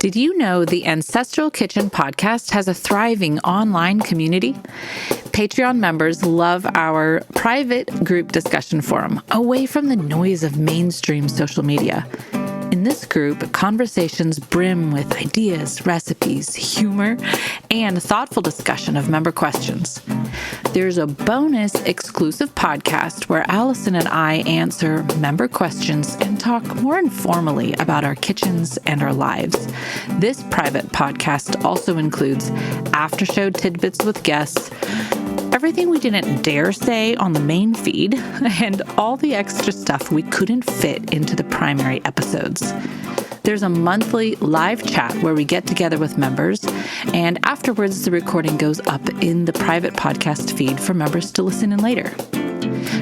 Did you know the Ancestral Kitchen podcast has a thriving online community? Patreon members love our private group discussion forum, away from the noise of mainstream social media. In this group, conversations brim with ideas, recipes, humor, and thoughtful discussion of member questions. There's a bonus exclusive podcast where Alison and I answer member questions and talk more informally about our kitchens and our lives. This private podcast also includes after-show tidbits with guests, everything we didn't dare say on the main feed, and all the extra stuff we couldn't fit into the primary episodes. There's a monthly live chat where we get together with members, and afterwards the recording goes up in the private podcast feed for members to listen in later.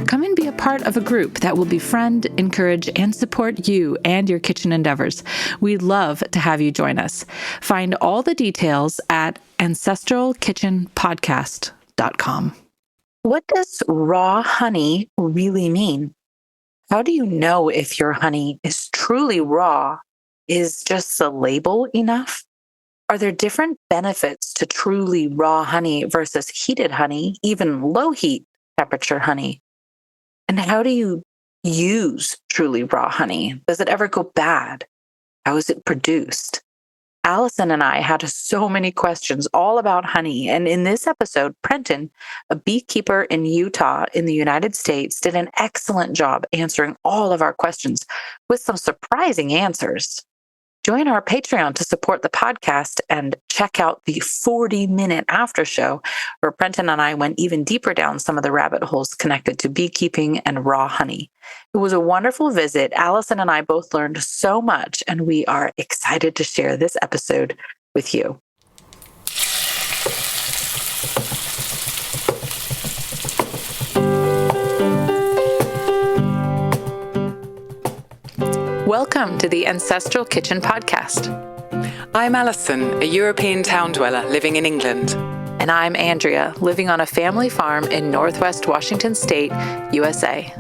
Come and be a part of a group that will befriend, encourage, and support you and your kitchen endeavors. We'd love to have you join us. Find all the details at ancestralkitchenpodcast.com. What does raw honey really mean? How do you know if your honey is truly raw? Is just the label enough? Are there different benefits to truly raw honey versus heated honey, even low heat temperature honey? And how do you use truly raw honey? Does it ever go bad? How is it produced? Alison and I had so many questions all about honey. And in this episode, Prenten, a beekeeper in Utah in the United States, did an excellent job answering all of our questions with some surprising answers. Join our Patreon to support the podcast and check out the 40-minute after show where Prenten and I went even deeper down some of the rabbit holes connected to beekeeping and raw honey. It was a wonderful visit. Alison and I both learned so much, and we are excited to share this episode with you. Welcome to the Ancestral Kitchen Podcast. I'm Alison, a European town dweller living in England. And I'm Andrea, living on a family farm in Northwest Washington State, USA.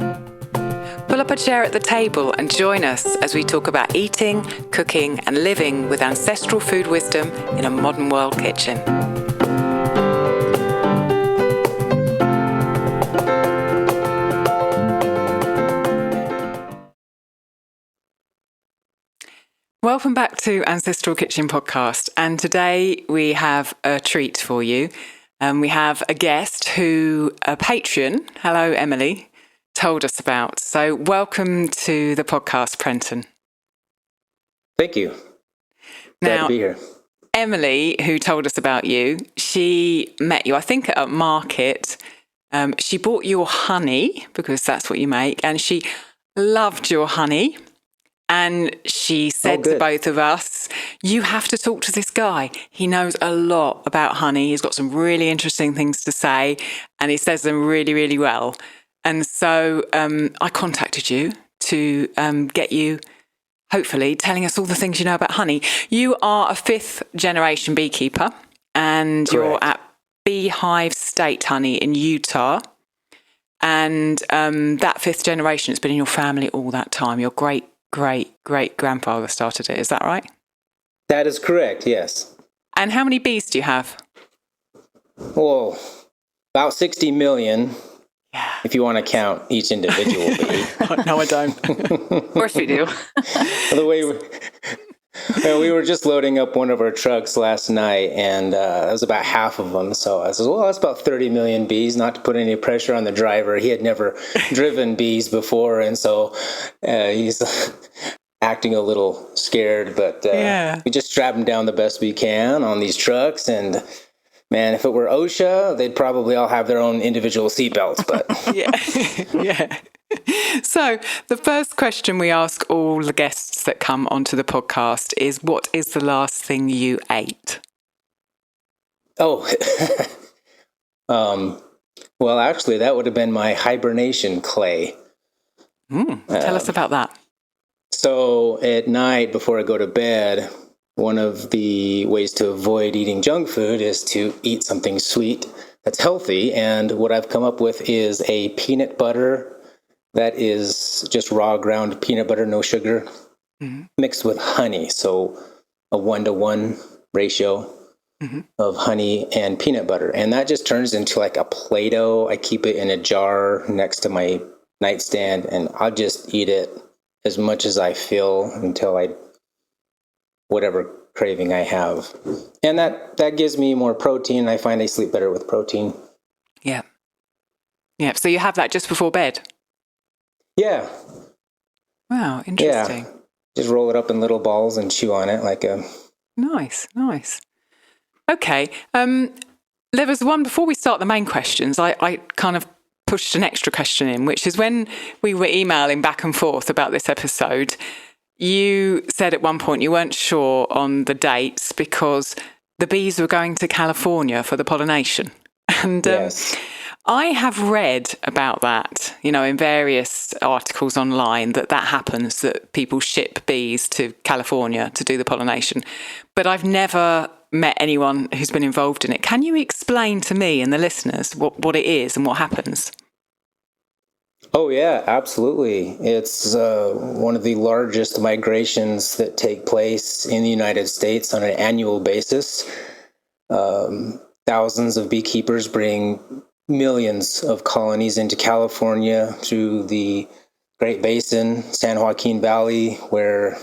Pull up a chair at the table and join us as we talk about eating, cooking, and living with ancestral food wisdom in a modern world kitchen. Welcome back to Ancestral Kitchen Podcast, and today we have a treat for you. We have a guest who a patron, hello Emily, told us about. So welcome to the podcast, Prenten. Thank you. Glad to be here. Emily, who told us about you, she met you, I think, at a market. She bought your honey, because that's what you make, and she loved your honey. And she said to both of us, you have to talk to this guy. He knows a lot about honey. He's got some really interesting things to say, and he says them really, really well. And so I contacted you to get you, hopefully, telling us all the things you know about honey. You are a fifth generation beekeeper, and You're at Beehive State Honey in Utah. And that fifth generation has been in your family all that time. Your great-great-great-grandfather started it. Is that right? That is correct, yes. And how many bees do you have? Well, about 60 million, if you want to count each individual bee. No, I don't. Of course we do. The way we were just loading up one of our trucks last night, and it was about half of them. So I said, well, that's about 30 million bees, not to put any pressure on the driver. He had never driven bees before, and so he's acting a little scared. But we just strap them down the best we can on these trucks. And, man, if it were OSHA, they'd probably all have their own individual seatbelts. But yeah. So the first question we ask all the guests that come onto the podcast is, what is the last thing you ate? Oh, well, actually, that would have been my hibernation clay. Tell us about that. So at night, before I go to bed, one of the ways to avoid eating junk food is to eat something sweet that's healthy. And what I've come up with is a peanut butter that is just raw ground peanut butter, no sugar, mixed with honey. So a 1-to-1 ratio of honey and peanut butter. And that just turns into like a Play-Doh. I keep it in a jar next to my nightstand, and I'll just eat it as much as I feel until whatever craving I have. And that gives me more protein. I find I sleep better with protein. Yeah. Yeah. So you have that just before bed? Yeah. Wow. Interesting. Yeah. Just roll it up in little balls and chew on it like a... Nice. Okay. There was one, before we start the main questions, I kind of pushed an extra question in, which is when we were emailing back and forth about this episode, you said at one point you weren't sure on the dates because the bees were going to California for the pollination. And Yes. I have read about that, in various articles online that happens, that people ship bees to California to do the pollination. But I've never met anyone who's been involved in it. Can you explain to me and the listeners what it is and what happens? Oh, yeah, absolutely. It's one of the largest migrations that take place in the United States on an annual basis. Thousands of beekeepers bring millions of colonies into California through the Great Basin, San Joaquin Valley, where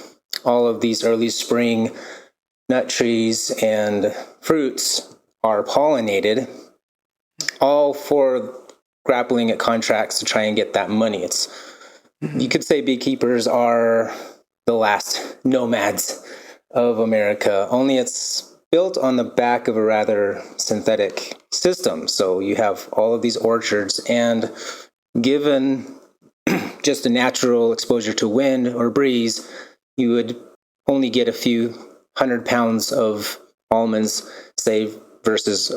all of these early spring nut trees and fruits are pollinated, all for grappling at contracts to try and get that money. You could say beekeepers are the last nomads of America, only it's built on the back of a rather synthetic system. So you have all of these orchards, and given just a natural exposure to wind or breeze, you would only get a few 100 pounds of almonds, say, versus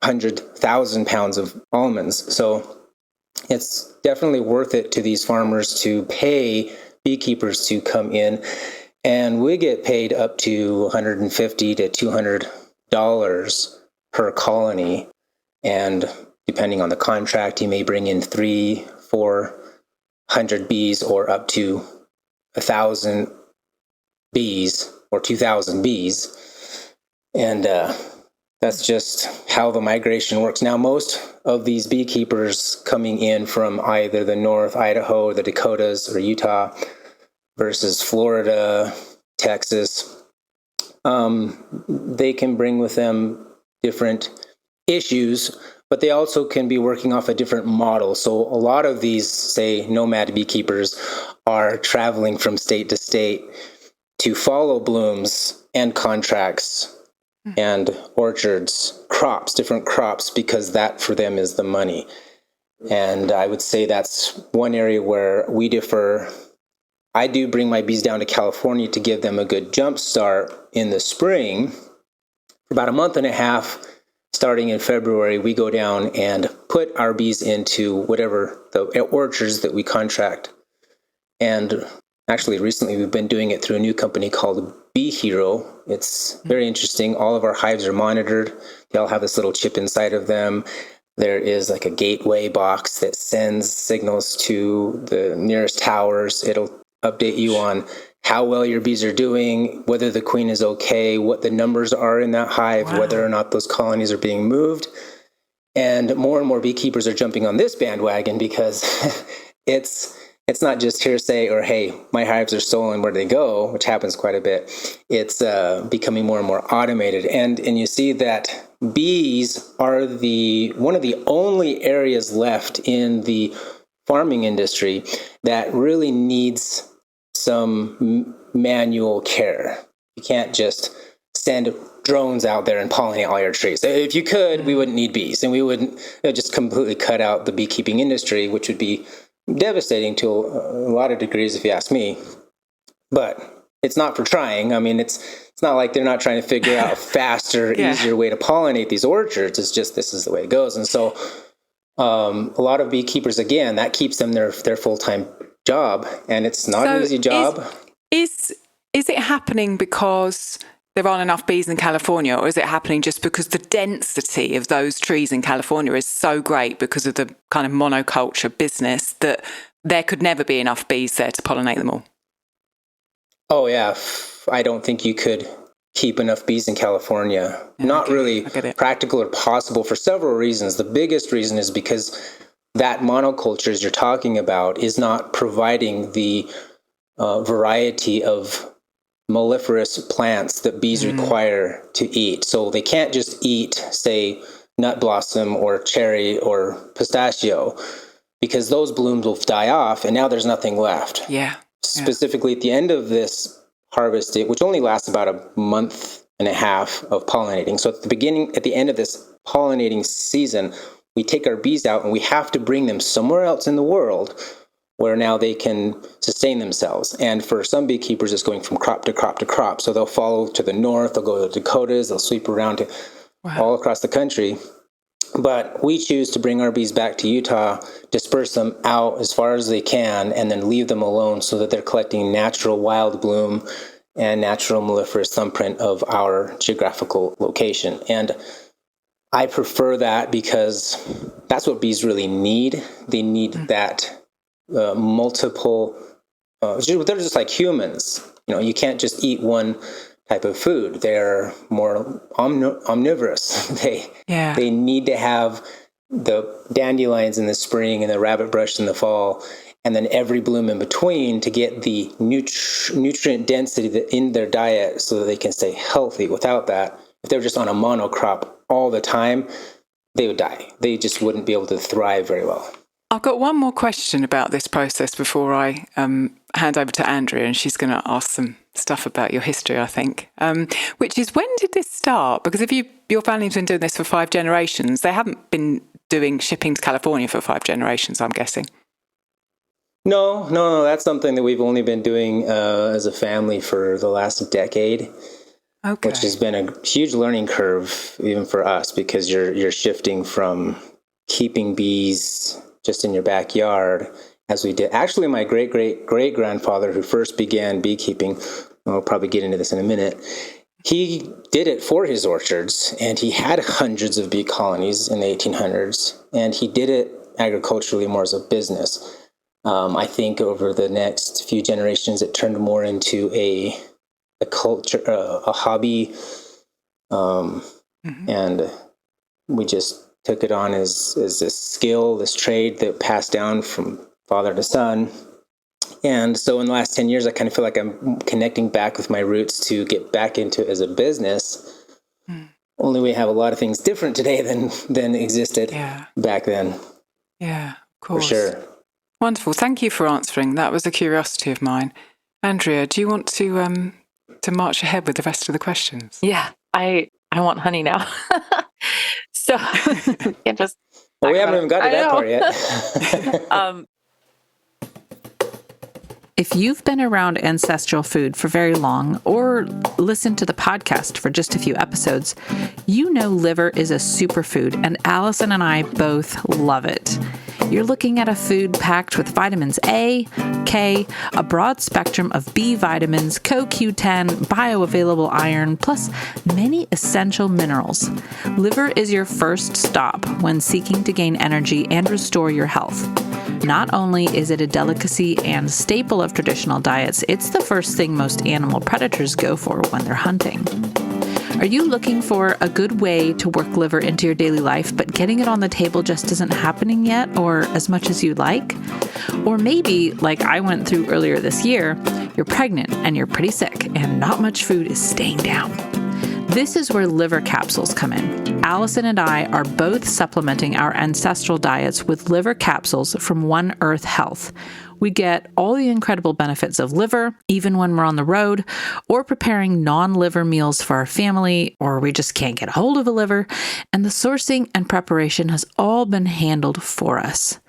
100,000 pounds of almonds. So it's definitely worth it to these farmers to pay beekeepers to come in, and we get paid up to $150 to $200 per colony. And depending on the contract, you may bring in 300-400 bees, or up to 1,000 bees or 2,000 bees. And that's just how the migration works. Now, most of these beekeepers coming in from either the North, Idaho, or the Dakotas, or Utah, versus Florida, Texas, they can bring with them different issues, but they also can be working off a different model. So a lot of these, say, nomad beekeepers are traveling from state to state to follow blooms and contracts and orchards, different crops, because that for them is the money. And I would say that's one area where we differ. I do bring my bees down to California to give them a good jump start in the spring. For about a month and a half, starting in February, we go down and put our bees into whatever the orchards that we contract. And actually, recently, we've been doing it through a new company called Beehive. It's very interesting. All of our hives are monitored. They all have this little chip inside of them. There is like a gateway box that sends signals to the nearest towers. It'll update you on how well your bees are doing, whether the queen is okay, what the numbers are in that hive, whether or not those colonies are being moved. And more beekeepers are jumping on this bandwagon because it's not just hearsay or, hey, my hives are stolen, where'd they go, which happens quite a bit. It's becoming more and more automated. And you see that bees are one of the only areas left in the farming industry that really needs some manual care. You can't just send drones out there and pollinate all your trees. If you could, we wouldn't need bees, and we wouldn't just completely cut out the beekeeping industry, which would be devastating to a lot of degrees, if you ask me. But it's not for trying. I mean, it's not like they're not trying to figure out a faster, easier way to pollinate these orchards. It's just this is the way it goes. And so a lot of beekeepers, again, that keeps them their full-time job, and it's not an easy job. Is it happening because there aren't enough bees in California, or is it happening just because the density of those trees in California is so great because of the kind of monoculture business that there could never be enough bees there to pollinate them all? Oh, yeah. I don't think you could keep enough bees in California. Yeah, Not really I get it. practical or possible for several reasons. The biggest reason is because that monocultures you're talking about is not providing the variety of melliferous plants that bees require to eat. So they can't just eat, say, nut blossom or cherry or pistachio, because those blooms will die off and now there's nothing left. Yeah. Specifically at the end of this harvest, which only lasts about a month and a half of pollinating. So at the end of this pollinating season, we take our bees out and we have to bring them somewhere else in the world where now they can sustain themselves. And for some beekeepers, it's going from crop to crop to crop. So they'll follow to the north, they'll go to the Dakotas, they'll sweep around to all across the country. But we choose to bring our bees back to Utah, disperse them out as far as they can, and then leave them alone so that they're collecting natural wild bloom and natural melliferous thumbprint of our geographical location. And I prefer that because that's what bees really need. They need that multiple, they're just like humans. You can't just eat one type of food. They're more omnivorous. They need to have the dandelions in the spring and the rabbit brush in the fall, and then every bloom in between to get the nutrient density in their diet so that they can stay healthy. Without that, if they're just on a monocrop all the time, they would die. They just wouldn't be able to thrive very well. I've got one more question about this process before I hand over to Andrea, and she's going to ask some stuff about your history, I think, which is, when did this start? Because if your family's been doing this for 5 generations, they haven't been doing shipping to California for 5 generations, I'm guessing. No, that's something that we've only been doing as a family for the last decade. Okay. Which has been a huge learning curve even for us, because you're shifting from keeping bees just in your backyard, as we did. Actually, my great-great-great-grandfather, who first began beekeeping, we'll probably get into this in a minute, he did it for his orchards, and he had hundreds of bee colonies in the 1800s, and he did it agriculturally more as a business. I think over the next few generations, it turned more into a culture, a hobby, and we just took it on as this skill, this trade that passed down from father to son. And so in the last 10 years, I kind of feel like I'm connecting back with my roots to get back into it as a business. Only we have a lot of things different today than existed back then. Yeah, of course. For sure. Wonderful. Thank you for answering. That was a curiosity of mine. Andrea, do you want to march ahead with the rest of the questions? Yeah, I want honey now. So can't just. Well, we haven't even got to that part yet. If you've been around ancestral food for very long, or listened to the podcast for just a few episodes, you know liver is a superfood, and Alison and I both love it. You're looking at a food packed with vitamins A, K, a broad spectrum of B vitamins, CoQ10, bioavailable iron, plus many essential minerals. Liver is your first stop when seeking to gain energy and restore your health. Not only is it a delicacy and staple of traditional diets, it's the first thing most animal predators go for when they're hunting. Are you looking for a good way to work liver into your daily life, but getting it on the table just isn't happening yet, or as much as you'd like? Or maybe, like I went through earlier this year, you're pregnant and you're pretty sick and not much food is staying down. This is where liver capsules come in. Alison and I are both supplementing our ancestral diets with liver capsules from One Earth Health. We get all the incredible benefits of liver, even when we're on the road, or preparing non-liver meals for our family, or we just can't get a hold of a liver, and the sourcing and preparation has all been handled for us.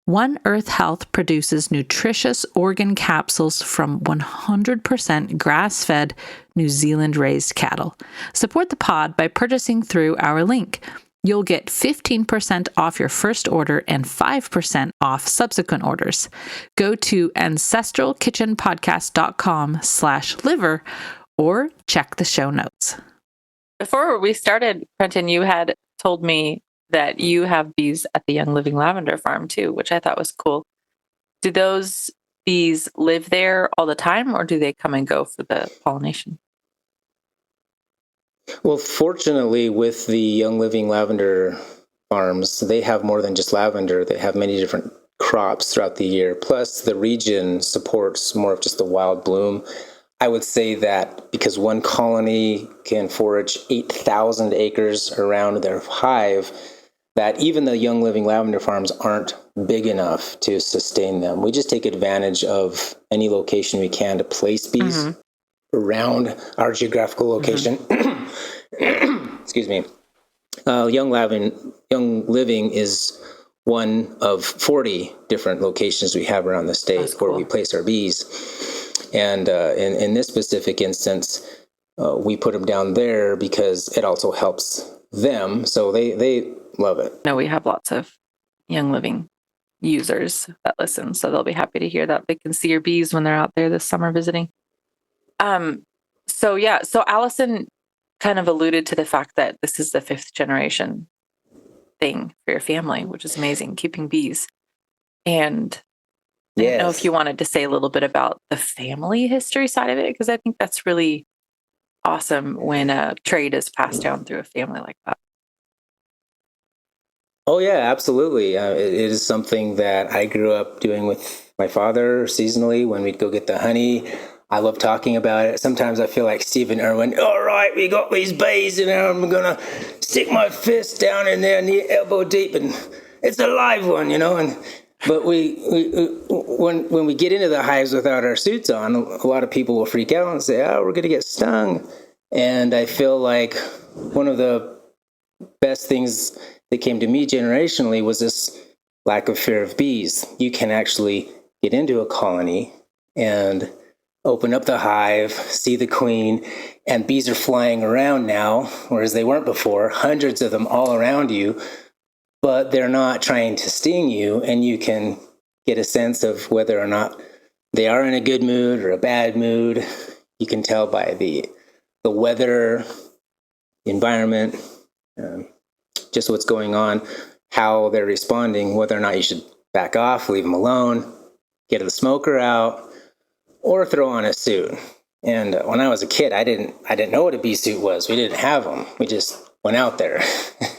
One Earth Health produces nutritious organ capsules from 100% grass-fed, New Zealand-raised cattle. Support the pod by purchasing through our link. You'll get 15% off your first order and 5% off subsequent orders. Go to ancestralkitchenpodcast.com/liver or check the show notes. Before we started, Prenten, you had told me that you have bees at the Young Living Lavender Farm too, which I thought was cool. Do those bees live there all the time, or do they come and go for the pollination? Well, fortunately, with the Young Living lavender farms, they have more than just lavender. They have many different crops throughout the year. Plus, the region supports more of just the wild bloom. I would say that because one colony can forage 8,000 acres around their hive, that even the Young Living lavender farms aren't big enough to sustain them. We just take advantage of any location we can to place bees around our geographical location. Excuse me. Young Living is one of 40 different locations we have around the state where we place our bees. And in this specific instance, we put them down there because it also helps them. So they love it. No, we have lots of Young Living users that listen, so they'll be happy to hear that. They can see your bees when they're out there this summer visiting. So Alison kind of alluded to the fact that this is the 5th generation thing for your family, which is amazing, keeping bees. And I don't know if you wanted to say a little bit about the family history side of it, because I think that's really awesome when a trade is passed down through a family like that. Oh, yeah, absolutely. It is something that I grew up doing with my father seasonally when we'd go get the honey. I love talking about it. Sometimes I feel like Stephen Irwin. All right, we got these bees in there. I'm going to stick my fist down in there near elbow deep, and it's a live one, But when we get into the hives without our suits on, a lot of people will freak out and say, oh, we're going to get stung. And I feel like one of the best things that came to me generationally was this lack of fear of bees. You can actually get into a colony and open up the hive, see the queen, and bees are flying around now, whereas they weren't before, hundreds of them all around you, but they're not trying to sting you, and you can get a sense of whether or not they are in a good mood or a bad mood. You can tell by the weather, the environment, just what's going on, how they're responding, whether or not you should back off, leave them alone, get the smoker out, or throw on a suit. And when I was a kid, I didn't know what a bee suit was. We didn't have them. We just went out there.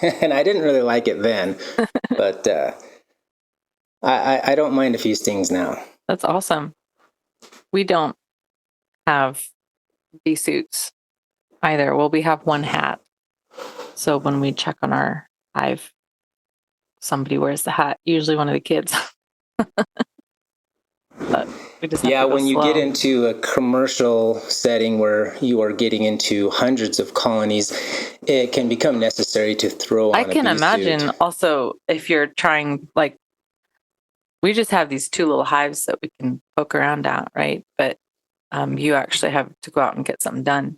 And I didn't really like it then. But I don't mind a few stings now. That's awesome. We don't have bee suits either. Well, we have one hat. So when we check on our hive, somebody wears the hat, usually one of the kids. But we just when you get into a commercial setting where you are getting into hundreds of colonies, it can become necessary to throw on a bee suit. I can imagine also if you're trying, like, we just have these 2 little hives that we can poke around at, right? But you actually have to go out and get something done.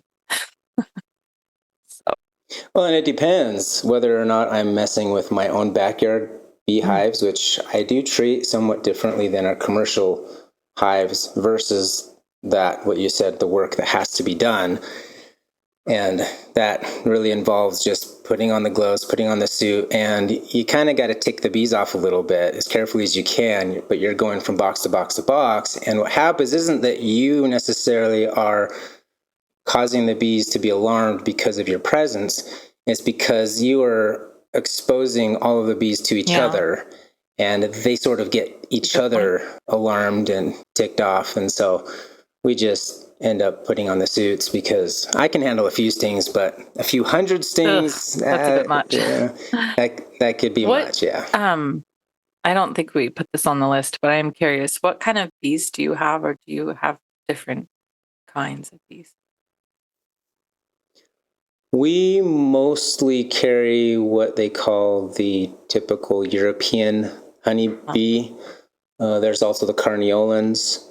Well, and it depends whether or not I'm messing with my own backyard beehives, which I do treat somewhat differently than our commercial hives versus that, what you said, the work that has to be done. And that really involves just putting on the gloves, putting on the suit, and you kind of got to tick the bees off a little bit as carefully as you can, but you're going from box to box to box. And what happens isn't that you necessarily are causing the bees to be alarmed because of your presence. It's because you are exposing all of the bees to each other, and they sort of get each other alarmed and ticked off. And so we just end up putting on the suits because I can handle a few stings, but a few hundred stings, that's a bit much. Yeah, that could be much, yeah. I don't think we put this on the list, but I am curious, what kind of bees do you have, or do you have different kinds of bees? We mostly carry what they call the typical European honeybee. There's also the carniolans,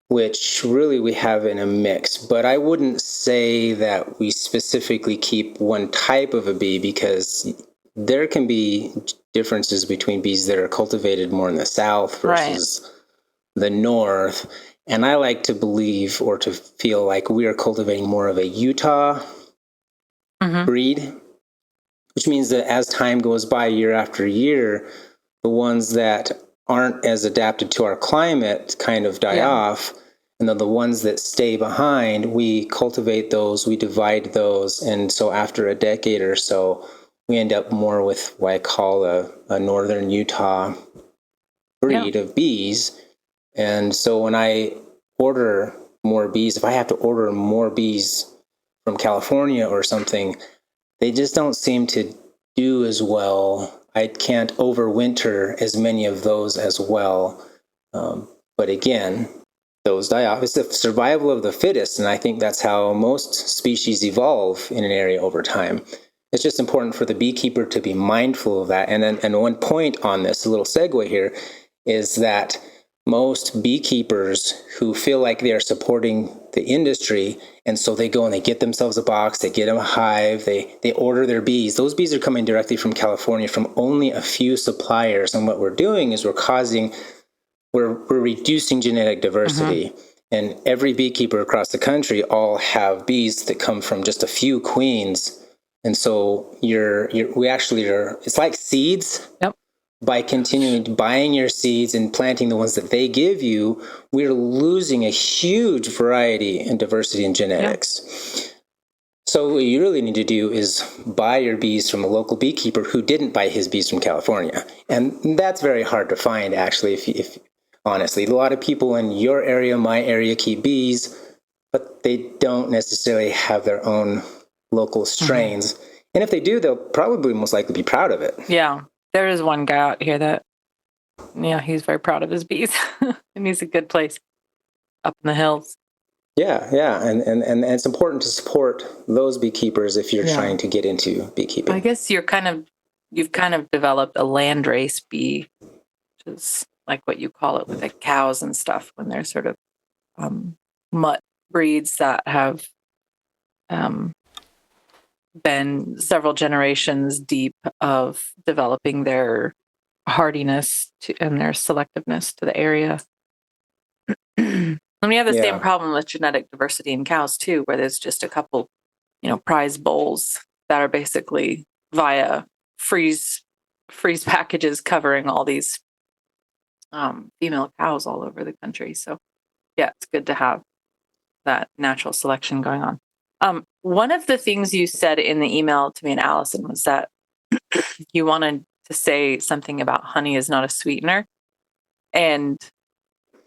which really we have in a mix. But I wouldn't say that we specifically keep one type of a bee, because there can be differences between bees that are cultivated more in the south versus the north. And I like to believe, or to feel like, we are cultivating more of a Utah breed, which means that as time goes by, year after year, the ones that aren't as adapted to our climate kind of die off, And then the ones that stay behind, we cultivate those, we divide those. And so after a decade or so, we end up more with what I call a northern Utah breed of bees. And so when I order more bees, if I have to order more bees from California or something, they just don't seem to do as well. I can't overwinter as many of those as well. But again, those die off. It's the survival of the fittest, and I think that's how most species evolve in an area over time. It's just important for the beekeeper to be mindful of that. And one point on this, a little segue here, is that most beekeepers who feel like they are supporting the industry, and so they go and they get themselves a box, they get them a hive, they order their bees. Those bees are coming directly from California from only a few suppliers. And what we're doing is we're reducing genetic diversity. And every beekeeper across the country all have bees that come from just a few queens. And so we actually are, it's like seeds. Yep. By continuing buying your seeds and planting the ones that they give you, we're losing a huge variety and diversity in genetics. Yep. So what you really need to do is buy your bees from a local beekeeper who didn't buy his bees from California. And that's very hard to find, actually, if honestly. A lot of people in your area, my area, keep bees, but they don't necessarily have their own local strains. And if they do, they'll probably most likely be proud of it. Yeah. There is one guy out here that, he's very proud of his bees. And he's a good place up in the hills. Yeah. And it's important to support those beekeepers if you're trying to get into beekeeping. I guess you've kind of developed a landrace bee, which is like what you call it with the cows and stuff, when they're sort of mutt breeds that have been several generations deep of developing their hardiness and their selectiveness to the area. And we have the same problem with genetic diversity in cows too, where there's just a couple, prize bulls that are basically via freeze packages covering all these female cows all over the country. So it's good to have that natural selection going on. One of the things you said in the email to me and Allison was that you wanted to say something about honey is not a sweetener. And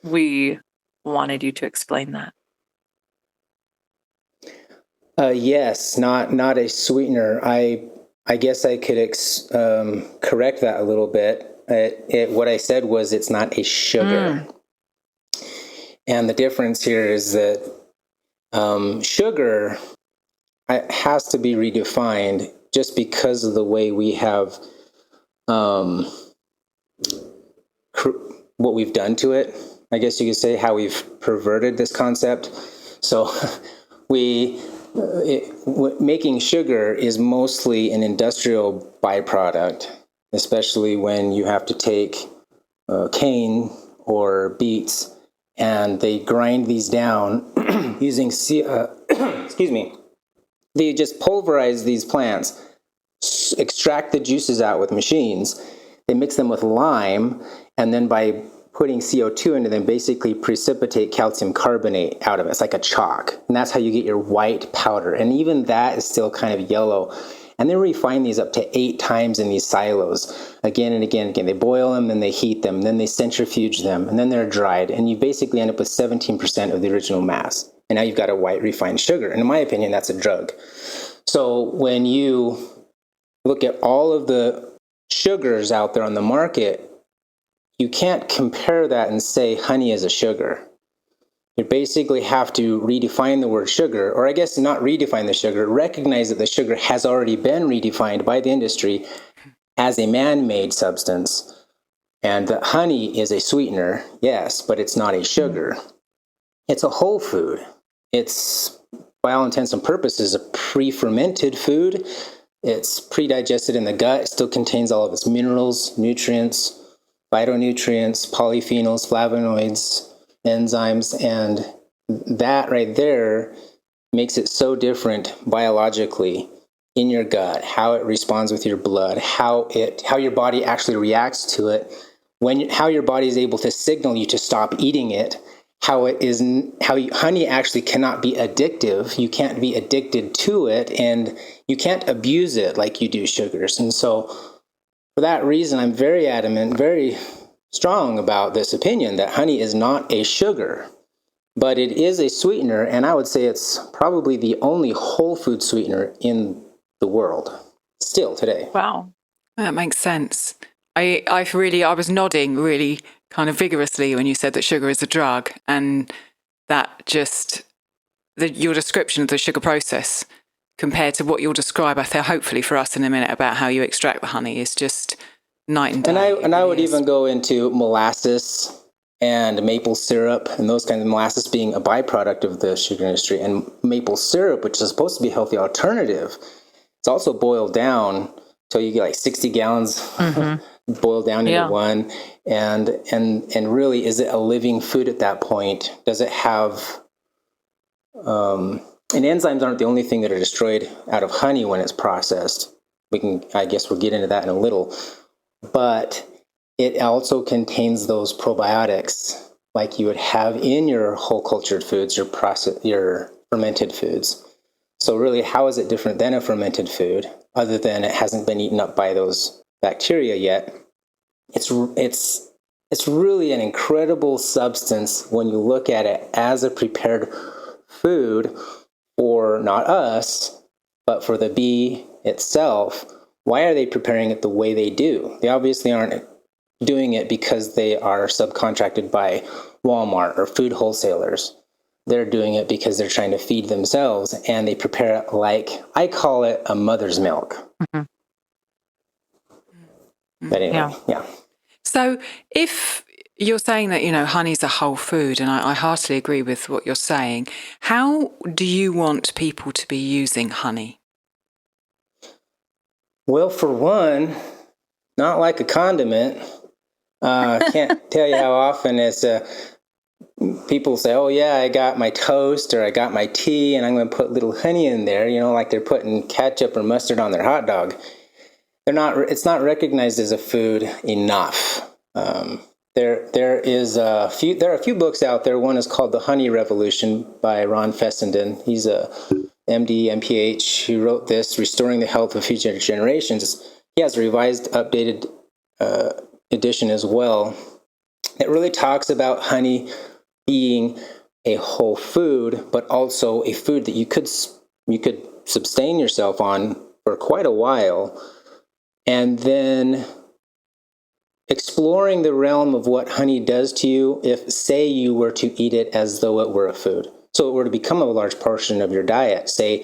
we wanted you to explain that. Yes, not a sweetener. I guess I could correct that a little bit. What I said was it's not a sugar. And the difference here is that sugar has to be redefined just because of the way we have what we've done to it. I guess you could say how we've perverted this concept. So making sugar is mostly an industrial byproduct, especially when you have to take cane or beets and they grind these down using they just pulverize these plants, extract the juices out with machines. They mix them with lime, and then by putting CO2 into them, basically precipitate calcium carbonate out of it. It's like a chalk. And that's how you get your white powder. And even that is still kind of yellow. And they refine these up to 8 times in these silos, again and again and again. They boil them, then they heat them, then they centrifuge them, and then they're dried. And you basically end up with 17% of the original mass. And now you've got a white refined sugar. And in my opinion, that's a drug. So when you look at all of the sugars out there on the market, you can't compare that and say honey is a sugar. You basically have to redefine the word sugar, or I guess not redefine the sugar, recognize that the sugar has already been redefined by the industry as a man-made substance, and that honey is a sweetener, yes, but it's not a sugar. It's a whole food. It's, by all intents and purposes, a pre-fermented food. It's pre-digested in the gut. It still contains all of its minerals, nutrients, phytonutrients, polyphenols, flavonoids, enzymes, and that right there makes it so different biologically in your gut, how it responds with your blood, how your body actually reacts to it, how your body is able to signal you to stop eating it, honey actually cannot be addictive. You can't be addicted to it, and you can't abuse it like you do sugars. And so for that reason, I'm very adamant, very strong about this opinion that honey is not a sugar, but it is a sweetener. And I would say it's probably the only whole food sweetener in the world still today. Wow. That makes sense. I was nodding really kind of vigorously when you said that sugar is a drug, and that just your description of the sugar process compared to what you'll describe, I think, hopefully for us in a minute, about how you extract the honey is just night and day. And I would even go into molasses and maple syrup and those kinds of molasses being a byproduct of the sugar industry, and maple syrup, which is supposed to be a healthy alternative, it's also boiled down till you get like 60 gallons boiled down into one. And really, is it a living food at that point? Does it have and enzymes aren't the only thing that are destroyed out of honey when it's processed. I guess we'll get into that in a little. But it also contains those probiotics like you would have in your whole cultured foods, your fermented foods. So really, how is it different than a fermented food, other than it hasn't been eaten up by those bacteria yet? It's really an incredible substance when you look at it as a prepared food for not us, but for the bee itself. Why are they preparing it the way they do? They obviously aren't doing it because they are subcontracted by Walmart or food wholesalers. They're doing it because they're trying to feed themselves, and they prepare it like, I call it a mother's milk. But anyway, yeah. So if you're saying that, honey's a whole food, and I heartily agree with what you're saying, how do you want people to be using honey? Well, for one, not like a condiment. I can't tell you how often it's people say, oh yeah, I got my toast or I got my tea and I'm going to put little honey in there, like they're putting ketchup or mustard on their hot dog. It's not recognized as a food enough. There are a few books out there. One is called The Honey Revolution by Ron Fessenden. He's a MD, MPH, who wrote this, Restoring the Health of Future Generations. He has a revised, updated edition as well that really talks about honey being a whole food, but also a food that you could sustain yourself on for quite a while, and then exploring the realm of what honey does to you if, say, you were to eat it as though it were a food. So it were to become a large portion of your diet, say,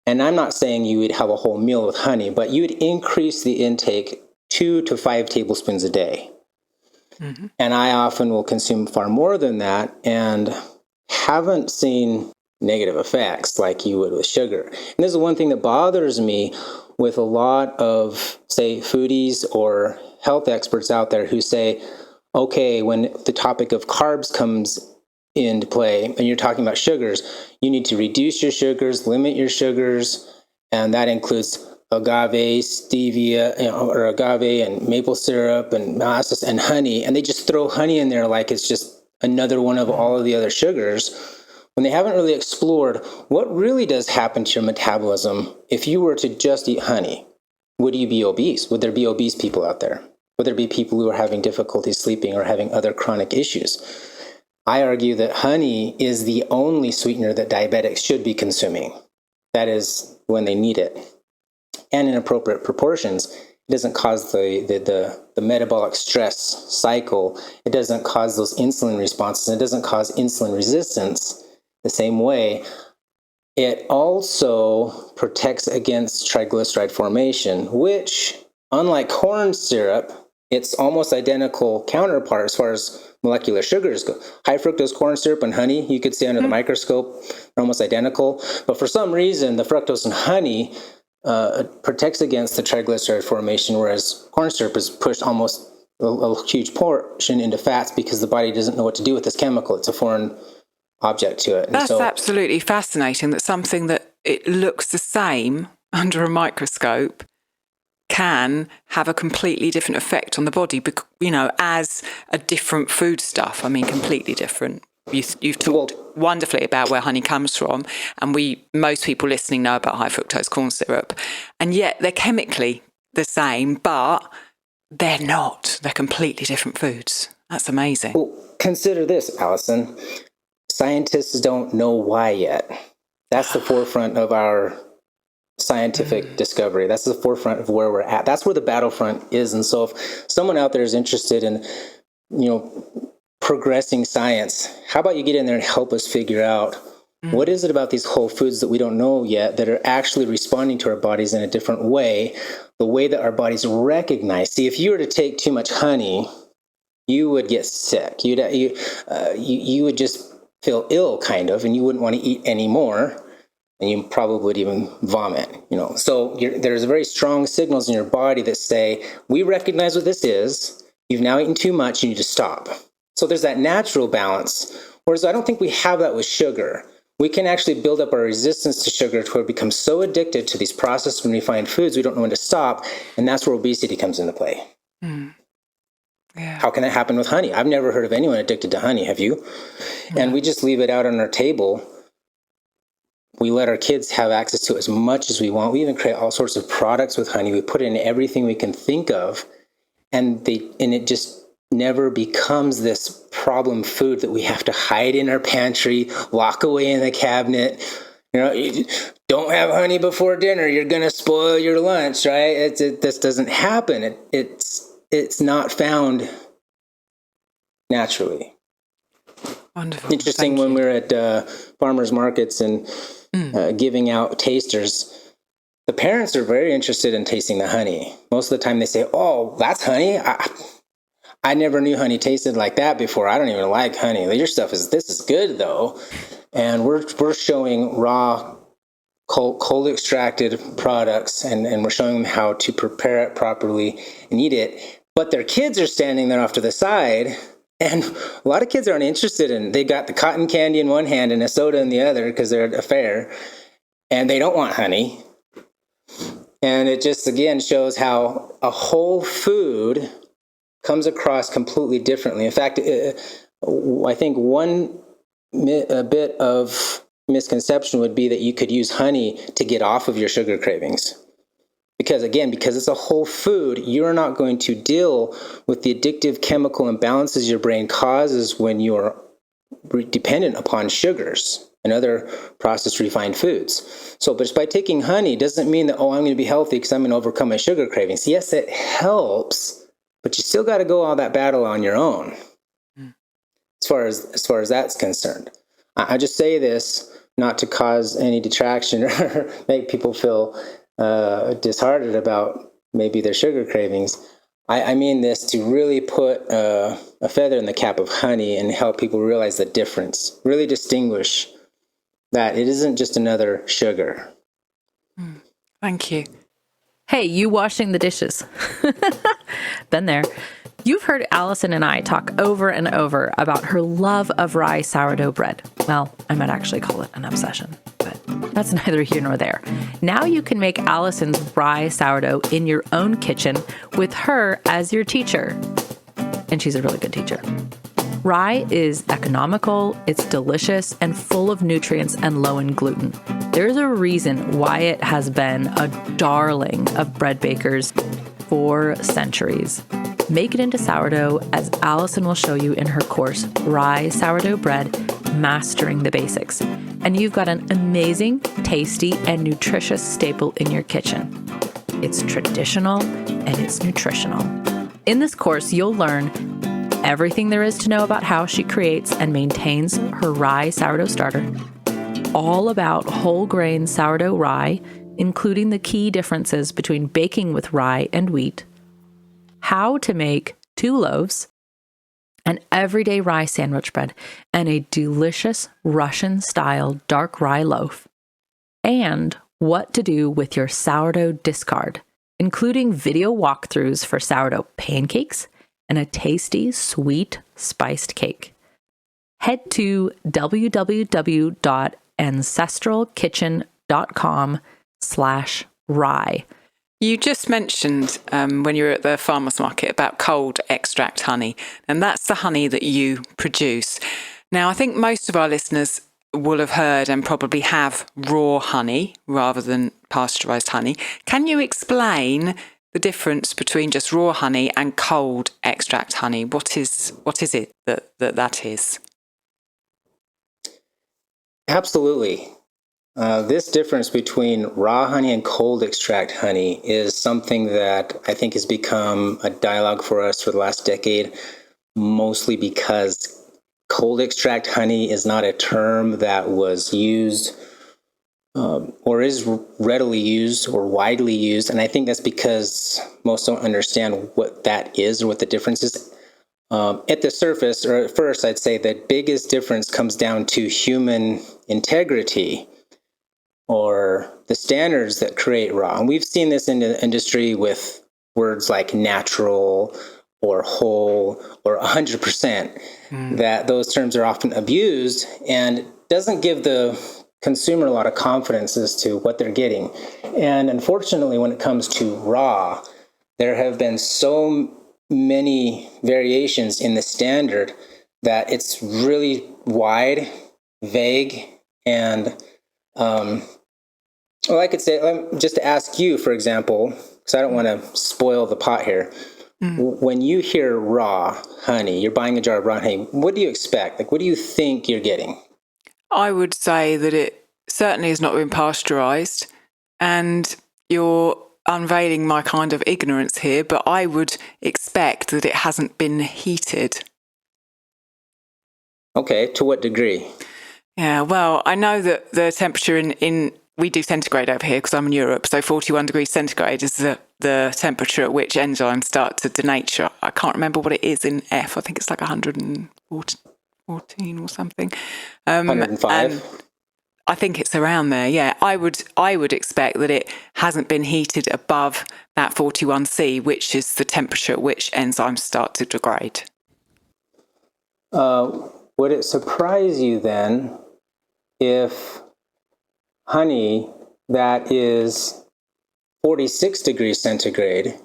and I'm not saying you would have a whole meal with honey, but you would increase the intake 2 to 5 tablespoons a day. Mm-hmm. And I often will consume far more than that and haven't seen negative effects like you would with sugar. And this is one thing that bothers me with a lot of, say, foodies or health experts out there who say, okay, when the topic of carbs comes into play and you're talking about sugars, you need to reduce your sugars, limit your sugars, and that includes agave, stevia, or agave and maple syrup and molasses and honey, and they just throw honey in there like it's just another one of all of the other sugars, when they haven't really explored what really does happen to your metabolism if you were to just eat honey. Would you be obese? Would there be obese people out there? Would there be people who are having difficulty sleeping or having other chronic issues? I argue that honey is the only sweetener that diabetics should be consuming. That is, when they need it, and in appropriate proportions. It doesn't cause the metabolic stress cycle. It doesn't cause those insulin responses. It doesn't cause insulin resistance the same way. It also protects against triglyceride formation, which, unlike corn syrup, it's almost identical counterpart as far as molecular sugars go. High fructose corn syrup and honey, you could see under the microscope, are almost identical. But for some reason, the fructose in honey protects against the triglyceride formation, whereas corn syrup is pushed almost a huge portion into fats because the body doesn't know what to do with this chemical. It's a foreign object to it. And that's absolutely fascinating, that something that it looks the same under a microscope can have a completely different effect on the body, as a different foodstuff. I mean, completely different. You've talked wonderfully about where honey comes from, and most people listening know about high fructose corn syrup, and yet they're chemically the same, but they're not. They're completely different foods. That's amazing. Well, consider this, Alison. Scientists don't know why yet. That's the forefront of our scientific discovery. That's the forefront of where we're at. That's where the battlefront is. And so if someone out there is interested in, progressing science, how about you get in there and help us figure out what is it about these whole foods that we don't know yet that are actually responding to our bodies in a different way, the way that our bodies recognize. See, if you were to take too much honey, you would get sick. You would just feel ill, kind of, and you wouldn't want to eat any more, and you probably would even vomit. So there's very strong signals in your body that say, we recognize what this is. You've now eaten too much. You need to stop. So there's that natural balance. Whereas I don't think we have that with sugar. We can actually build up our resistance to sugar to where we become so addicted to these processed and refined foods, we don't know when to stop. And that's where obesity comes into play. Yeah. How can that happen with honey? I've never heard of anyone addicted to honey. Have you? Yeah. And we just leave it out on our table. We let our kids have access to it as much as we want. We even create all sorts of products with honey. We put it in everything we can think of. And it just never becomes this problem food that we have to hide in our pantry, lock away in the cabinet. You don't have honey before dinner. You're going to spoil your lunch, right? This doesn't happen. It's not found naturally. Wonderful. Interesting. When we're at farmers markets and giving out tasters, the parents are very interested in tasting the honey. Most of the time they say, "Oh, that's honey. I never knew honey tasted like that before. I don't even like honey. Your stuff this is good though." And we're showing raw, cold extracted products, and we're showing them how to prepare it properly and eat it. But their kids are standing there off to the side, and a lot of kids aren't interested they got the cotton candy in one hand and a soda in the other because they're at a fair, and they don't want honey. And it just, again, shows how a whole food comes across completely differently. In fact, I think a bit of misconception would be that you could use honey to get off of your sugar cravings. Because it's a whole food, you're not going to deal with the addictive chemical imbalances your brain causes when you're dependent upon sugars and other processed refined foods. So, but just by taking honey doesn't mean that, I'm going to be healthy because I'm going to overcome my sugar cravings. Yes, it helps, but you still got to go all that battle on your own. As far as that's concerned. I just say this not to cause any detraction or make people feel disheartened about maybe their sugar cravings. I mean this to really put a feather in the cap of honey and help people realize the difference, really distinguish that it isn't just another sugar. Thank you. Hey, you washing the dishes. Been there. You've heard Alison and I talk over and over about her love of rye sourdough bread. Well, I might actually call it an obsession, but that's neither here nor there. Now you can make Alison's rye sourdough in your own kitchen with her as your teacher. And she's a really good teacher. Rye is economical, it's delicious, and full of nutrients and low in gluten. There's a reason why it has been a darling of bread bakers for centuries. Make it into sourdough, as Alison will show you in her course, Rye Sourdough Bread, Mastering the Basics. And you've got an amazing, tasty, and nutritious staple in your kitchen. It's traditional and it's nutritional. In this course, you'll learn everything there is to know about how she creates and maintains her rye sourdough starter, all about whole grain sourdough rye, including the key differences between baking with rye and wheat, how to make 2 loaves, an everyday rye sandwich bread, and a delicious Russian-style dark rye loaf, and what to do with your sourdough discard, including video walkthroughs for sourdough pancakes and a tasty, sweet, spiced cake. Head to www.ancestralkitchen.com/rye. You just mentioned when you were at the farmer's market about cold extract honey, and that's the honey that you produce. Now, I think most of our listeners will have heard and probably have raw honey rather than pasteurized honey. Can you explain the difference between just raw honey and cold extract honey? What is it that is? Absolutely. This difference between raw honey and cold extract honey is something that I think has become a dialogue for us for the last decade, mostly because cold extract honey is not a term that was used or is readily used or widely used. And I think that's because most don't understand what that is or what the difference is. At the surface, or at first, I'd say the biggest difference comes down to human integrity or the standards that create raw. And we've seen this in the industry with words like natural or whole or 100%, that those terms are often abused and doesn't give the consumer a lot of confidence as to what they're getting. And unfortunately, when it comes to raw, there have been so many variations in the standard that it's really wide, vague, and well, I could say, just to ask you, for example, because I don't want to spoil the pot here. When you hear raw honey, you're buying a jar of raw honey, what do you expect? Like, what do you think you're getting? I would say that it certainly has not been pasteurized, and you're unveiling my kind of ignorance here, but I would expect that it hasn't been heated. Okay, to what degree? Yeah, well, I know that the temperature in we do centigrade over here because I'm in Europe, so 41 degrees centigrade is the temperature at which enzymes start to denature. I can't remember what it is in F. I think it's like 114 or something. 105? I think it's around there, yeah. I would expect that it hasn't been heated above that 41C, which is the temperature at which enzymes start to degrade. Would it surprise you then if honey that is 46 degrees centigrade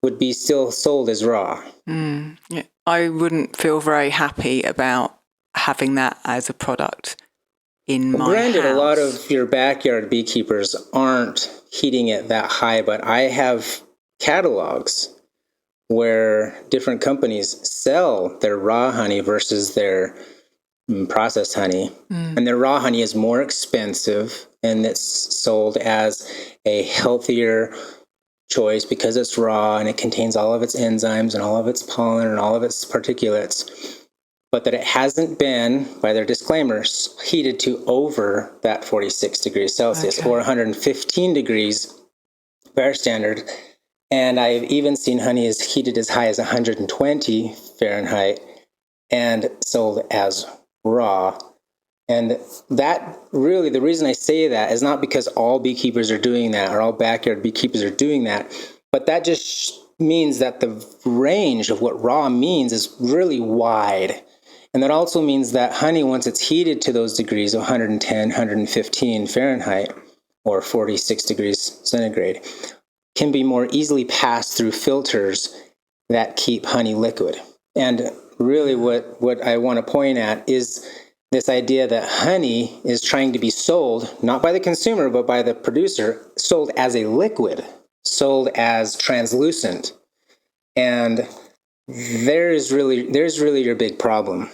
would be still sold as raw? Yeah. I wouldn't feel very happy about having that as a product in my Granted, house. a lot of your backyard beekeepers aren't heating it that high, but I have catalogs where different companies sell their raw honey versus their processed honey. And their raw honey is more expensive, and it's sold as a healthier choice because it's raw and it contains all of its enzymes and all of its pollen and all of its particulates, but that it hasn't been, by their disclaimers, heated to over that 46 degrees Celsius or 115 degrees fair standard. And I've even seen honey is heated as high as 120 Fahrenheit and sold as raw. And that really, the reason I say that is not because all beekeepers are doing that or all backyard beekeepers are doing that, but that just means that the range of what raw means is really wide. And that also means that honey, once it's heated to those degrees of 110, 115 Fahrenheit or 46 degrees centigrade, can be more easily passed through filters that keep honey liquid. And really what I want to point at is this idea that honey is trying to be sold, not by the consumer, but by the producer, sold as a liquid, sold as translucent. And there's really your big problem.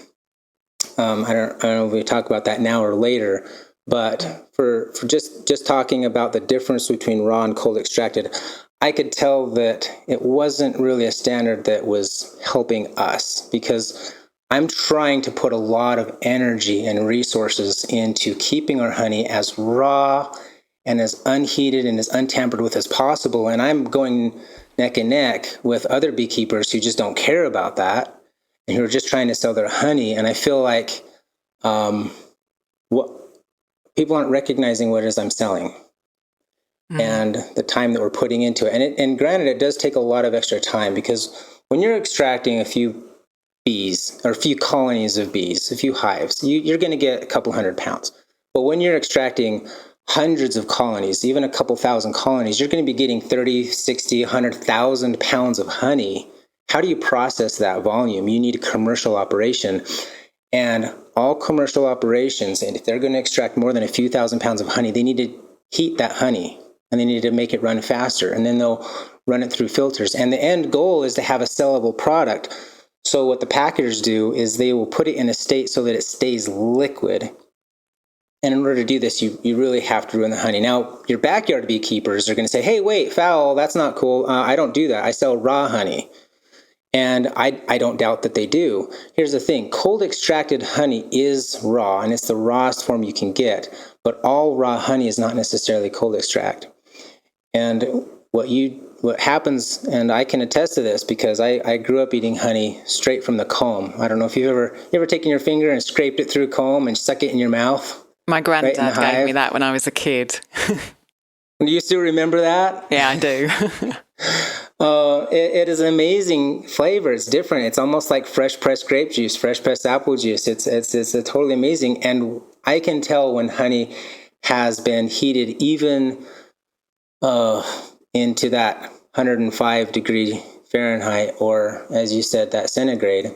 I don't know if we talk about that now or later, but for just talking about the difference between raw and cold extracted, I could tell that it wasn't really a standard that was helping us, because I'm trying to put a lot of energy and resources into keeping our honey as raw and as unheated and as untampered with as possible. And I'm going neck and neck with other beekeepers who just don't care about that and who are just trying to sell their honey. And I feel like what people aren't recognizing what it is I'm selling and the time that we're putting into it. And granted, it does take a lot of extra time, because when you're extracting a few bees or a few colonies of bees, a few hives, you're going to get a couple 100 pounds. But when you're extracting hundreds of colonies, even a couple thousand colonies, you're going to be getting 30, 60, 100,000 pounds of honey. How do you process that volume? You need a commercial operation. And all commercial operations, and if they're going to extract more than a few thousand pounds of honey, they need to heat that honey, and they need to make it run faster, and then they'll run it through filters. And the end goal is to have a sellable product. So what the packagers do is they will put it in a state so that it stays liquid. And in order to do this, you really have to ruin the honey. Now, your backyard beekeepers are going to say, hey, wait, foul, that's not cool. I don't do that. I sell raw honey. And I don't doubt that they do. Here's the thing. Cold extracted honey is raw, and it's the rawest form you can get. But all raw honey is not necessarily cold extract. And what happens, and I can attest to this because I grew up eating honey straight from the comb. I don't know if you ever taken your finger and scraped it through comb and stuck it in your mouth. My granddad gave me that when I was a kid. Do you still remember that? Yeah, I do. It is an amazing flavor. It's different. It's almost like fresh pressed grape juice, fresh pressed apple juice. It's totally amazing. And I can tell when honey has been heated even into that 105 degree Fahrenheit, or as you said, that centigrade,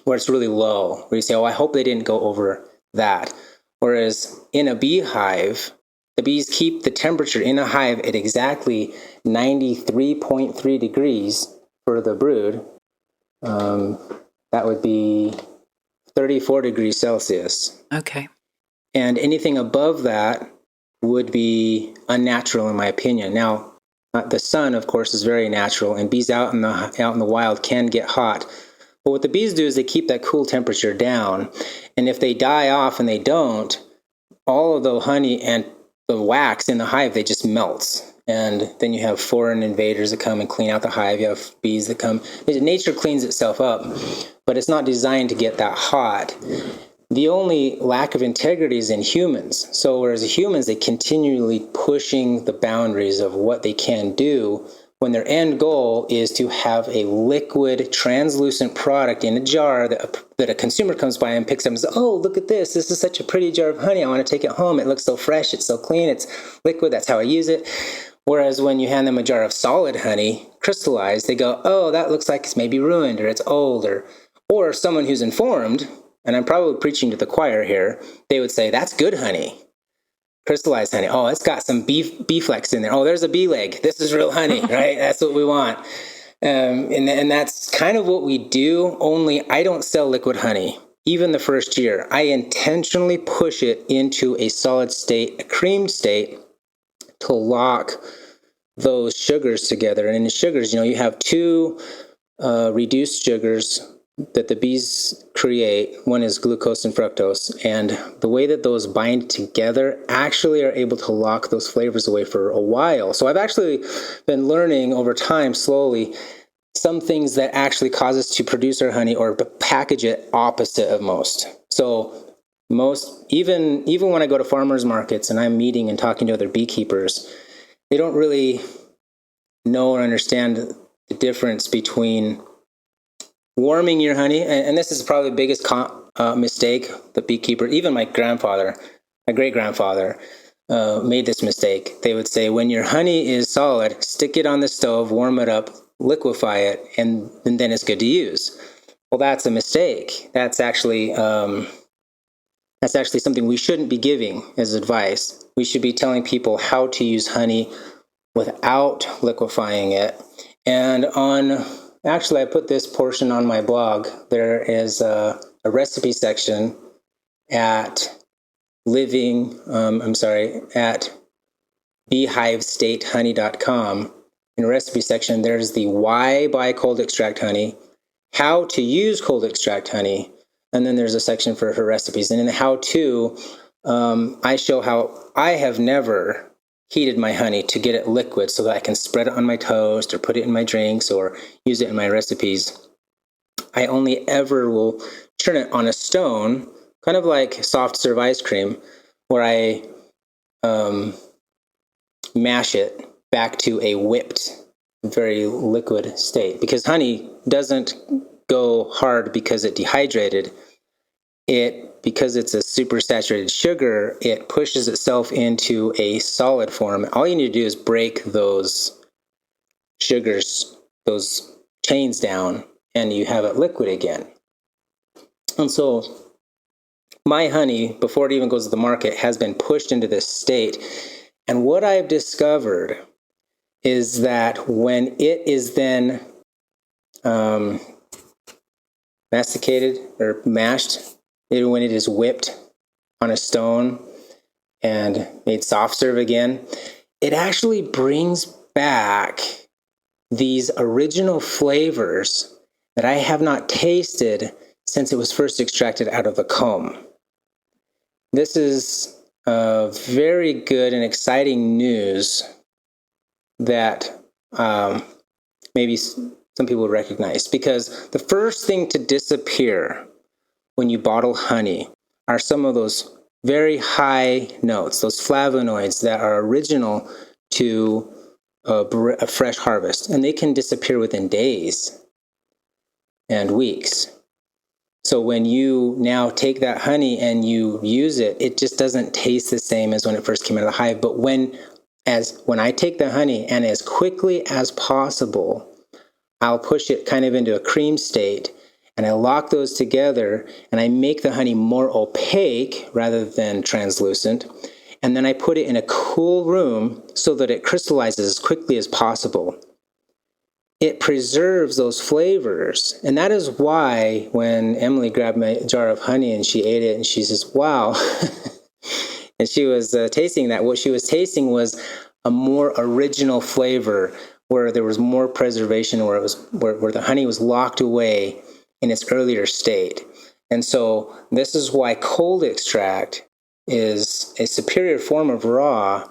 where it's really low, where you say, oh, I hope they didn't go over that. Whereas in a beehive, the bees keep the temperature in a hive at exactly 93.3 degrees for the brood. That would be 34 degrees Celsius. Okay. And anything above that would be unnatural, in my opinion. Now, the sun, of course, is very natural, and bees out in the wild can get hot. But what the bees do is they keep that cool temperature down. And if they die off and they don't, all of the honey and the wax in the hive, they just melts. And then you have foreign invaders that come and clean out the hive. You have bees that come. Nature cleans itself up, but it's not designed to get that hot. The only lack of integrity is in humans. So whereas the humans, they continually pushing the boundaries of what they can do, when their end goal is to have a liquid, translucent product in a jar that a consumer comes by and picks up and says, oh, look at this. This is such a pretty jar of honey. I want to take it home. It looks so fresh. It's so clean. It's liquid. That's how I use it. Whereas when you hand them a jar of solid honey, crystallized, they go, oh, that looks like it's maybe ruined or it's old. Or someone who's informed, and I'm probably preaching to the choir here, they would say, that's good honey. Crystallized honey. Oh, it's got some bee flex in there. Oh, there's a bee leg. This is real honey, right? That's what we want. And that's kind of what we do, only I don't sell liquid honey. Even the first year, I intentionally push it into a solid state, a creamed state, to lock those sugars together. And in the sugars, you have two reduced sugars that the bees create. One is glucose and fructose, and the way that those bind together actually are able to lock those flavors away for a while. So I've actually been learning over time, slowly, some things that actually cause us to produce our honey or package it opposite of most. So even when I go to farmers markets and I'm meeting and talking to other beekeepers, they don't really know or understand the difference between warming your honey, and this is probably the biggest mistake the beekeeper, even my great-grandfather, made this mistake. They would say, when your honey is solid, stick it on the stove, warm it up, liquefy it, and then it's good to use. Well, that's a mistake. That's actually something we shouldn't be giving as advice. We should be telling people how to use honey without liquefying it. And actually, I put this portion on my blog. There is a recipe section at beehivestatehoney.com. In the recipe section, there's the why buy cold extract honey, how to use cold extract honey, and then there's a section for her recipes. And in the how-to, I show how I have never heated my honey to get it liquid so that I can spread it on my toast or put it in my drinks or use it in my recipes. I only ever will turn it on a stone, kind of like soft serve ice cream, where I mash it back to a whipped, very liquid state. Because honey doesn't go hard because it dehydrated. Because it's a super saturated sugar, it pushes itself into a solid form. All you need to do is break those sugars, those chains down, and you have it liquid again. And so my honey, before it even goes to the market, has been pushed into this state. And what I've discovered is that when it is then masticated or mashed, when it is whipped on a stone and made soft serve again, it actually brings back these original flavors that I have not tasted since it was first extracted out of the comb. This is very good and exciting news that maybe some people recognize, because the first thing to disappear when you bottle honey are some of those very high notes, those flavonoids that are original to a fresh harvest, and they can disappear within days and weeks. So when you now take that honey and you use it, it just doesn't taste the same as when it first came out of the hive. But when I take the honey and as quickly as possible, I'll push it kind of into a cream state, and I lock those together, and I make the honey more opaque rather than translucent. And then I put it in a cool room so that it crystallizes as quickly as possible. It preserves those flavors. And that is why when Emily grabbed my jar of honey and she ate it and she says, wow, and she was tasting that, what she was tasting was a more original flavor where there was more preservation, where the honey was locked away in its earlier state. And so this is why cold extract is a superior form of raw,